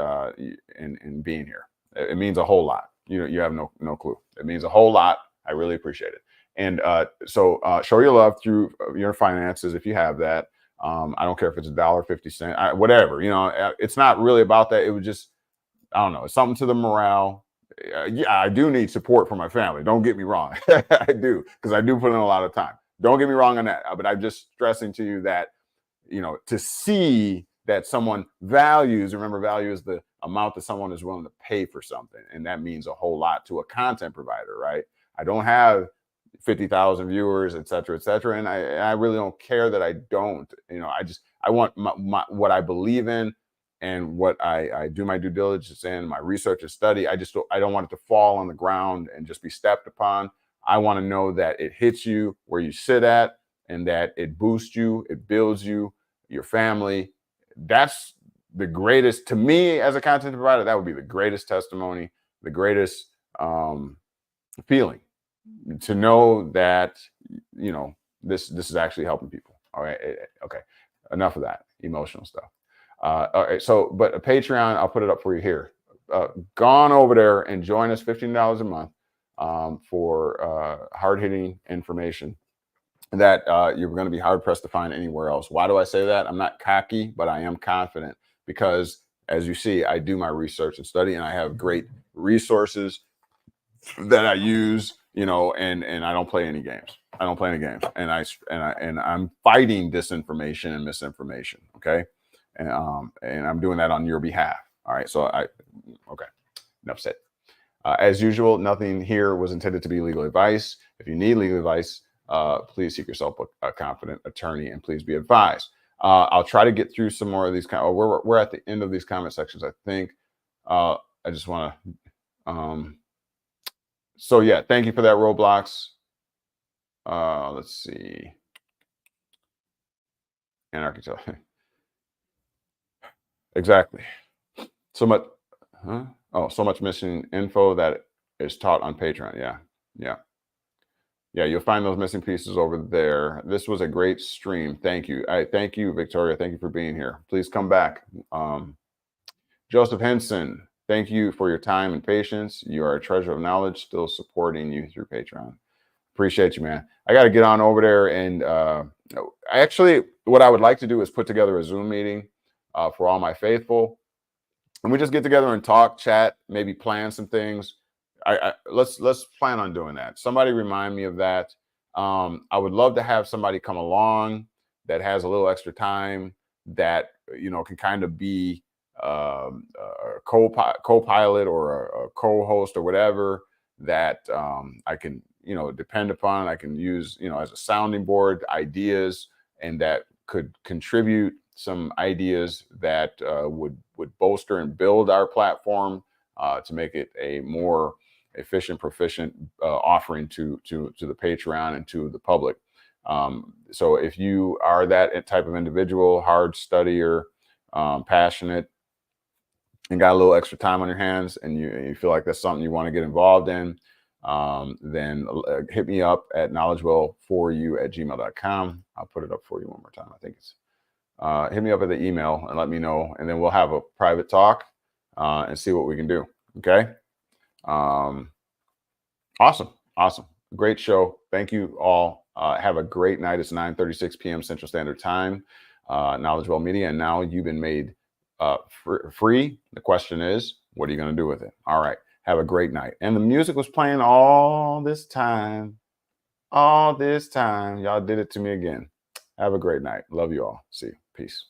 being here. It means a whole lot. You have no clue. It means a whole lot. I really appreciate it. And so show your love through your finances if you have that. I don't care if it's $1.50, whatever. It's not really about that. It was just, I don't know, it's something to the morale. Yeah, I do need support from my family. Don't get me wrong. I do, because I do put in a lot of time. Don't get me wrong on that. But I'm just stressing to you that, to see that someone values, remember, value is the amount that someone is willing to pay for something. And that means a whole lot to a content provider, right? I don't have 50,000 viewers, et cetera, et cetera. And I really don't care that I don't. I want what I believe in and what I do my due diligence in, my research and study. I don't want it to fall on the ground and just be stepped upon. I want to know that it hits you where you sit at and that it boosts you, it builds you, your family. That's the greatest, to me as a content provider, that would be the greatest testimony, the greatest feeling, to know that, this is actually helping people. All right. Okay. Enough of that emotional stuff. All right. So, but a Patreon, I'll put it up for you here. Go on over there and join us, $15 a month for hard-hitting information that you're going to be hard-pressed to find anywhere else. Why do I say that? I'm not cocky, but I am confident because, as you see, I do my research and study, and I have great resources that I use, and I don't play any games. I don't play any games, and I'm fighting disinformation and misinformation. Okay, and I'm doing that on your behalf. All right, so okay, enough said. As usual, nothing here was intended to be legal advice. If you need legal advice, please seek yourself a competent attorney, and please be advised. I'll try to get through some more of these. We're at the end of these comment sections, I think. I just want to. So yeah, thank you for that, Roblox. Let's see. Anarchy. Exactly. So much. Huh? Oh, so much missing info that is taught on Patreon. Yeah. You'll find those missing pieces over there. This was a great stream. Thank you. Thank you, Victoria. Thank you for being here. Please come back. Joseph Henson, thank you for your time and patience. You are a treasure of knowledge, still supporting you through Patreon. Appreciate you, man. I got to get on over there. And actually, what I would like to do is put together a Zoom meeting for all my faithful. And we just get together and talk, chat, maybe plan some things. Let's plan on doing that. Somebody remind me of that. I would love to have somebody come along that has a little extra time, that can kind of be a co-pilot or a co-host or whatever, that I can depend upon. I can use as a sounding board ideas, and that could contribute some ideas that would bolster and build our platform to make it a more efficient, proficient offering to the Patreon and to the public. So if you are that type of individual, hard studier, passionate, and got a little extra time on your hands, and you feel like that's something you want to get involved in, then hit me up at knowledgewell4u@gmail.com. I'll put it up for you one more time. I think it's hit me up at the email and let me know, and then we'll have a private talk and see what we can do. Okay. Awesome. Great show. Thank you all. Have a great night. It's 9:36 p.m. Central Standard Time. KnowledgeWell Media, and now you've been made free. The question is, what are you going to do with it? All right. Have a great night. And the music was playing all this time. Y'all did it to me again. Have a great night. Love you all. See you. Peace.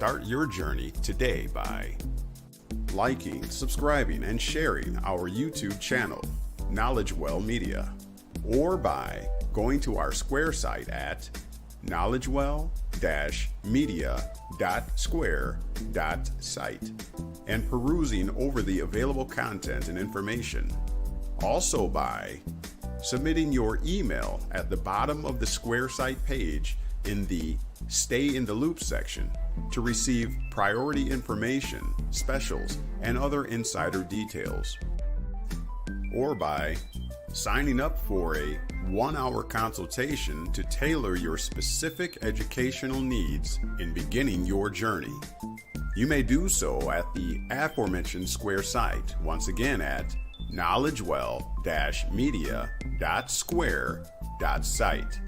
Start your journey today by liking, subscribing, and sharing our YouTube channel, KnowledgeWell Media, or by going to our Square site at knowledgewell-media.square.site and perusing over the available content and information. Also by submitting your email at the bottom of the Square site page in the Stay in the Loop section to receive priority information, specials, and other insider details. Or by signing up for a 1-hour consultation to tailor your specific educational needs in beginning your journey. You may do so at the aforementioned Square site, once again at knowledgewell-media.square.site.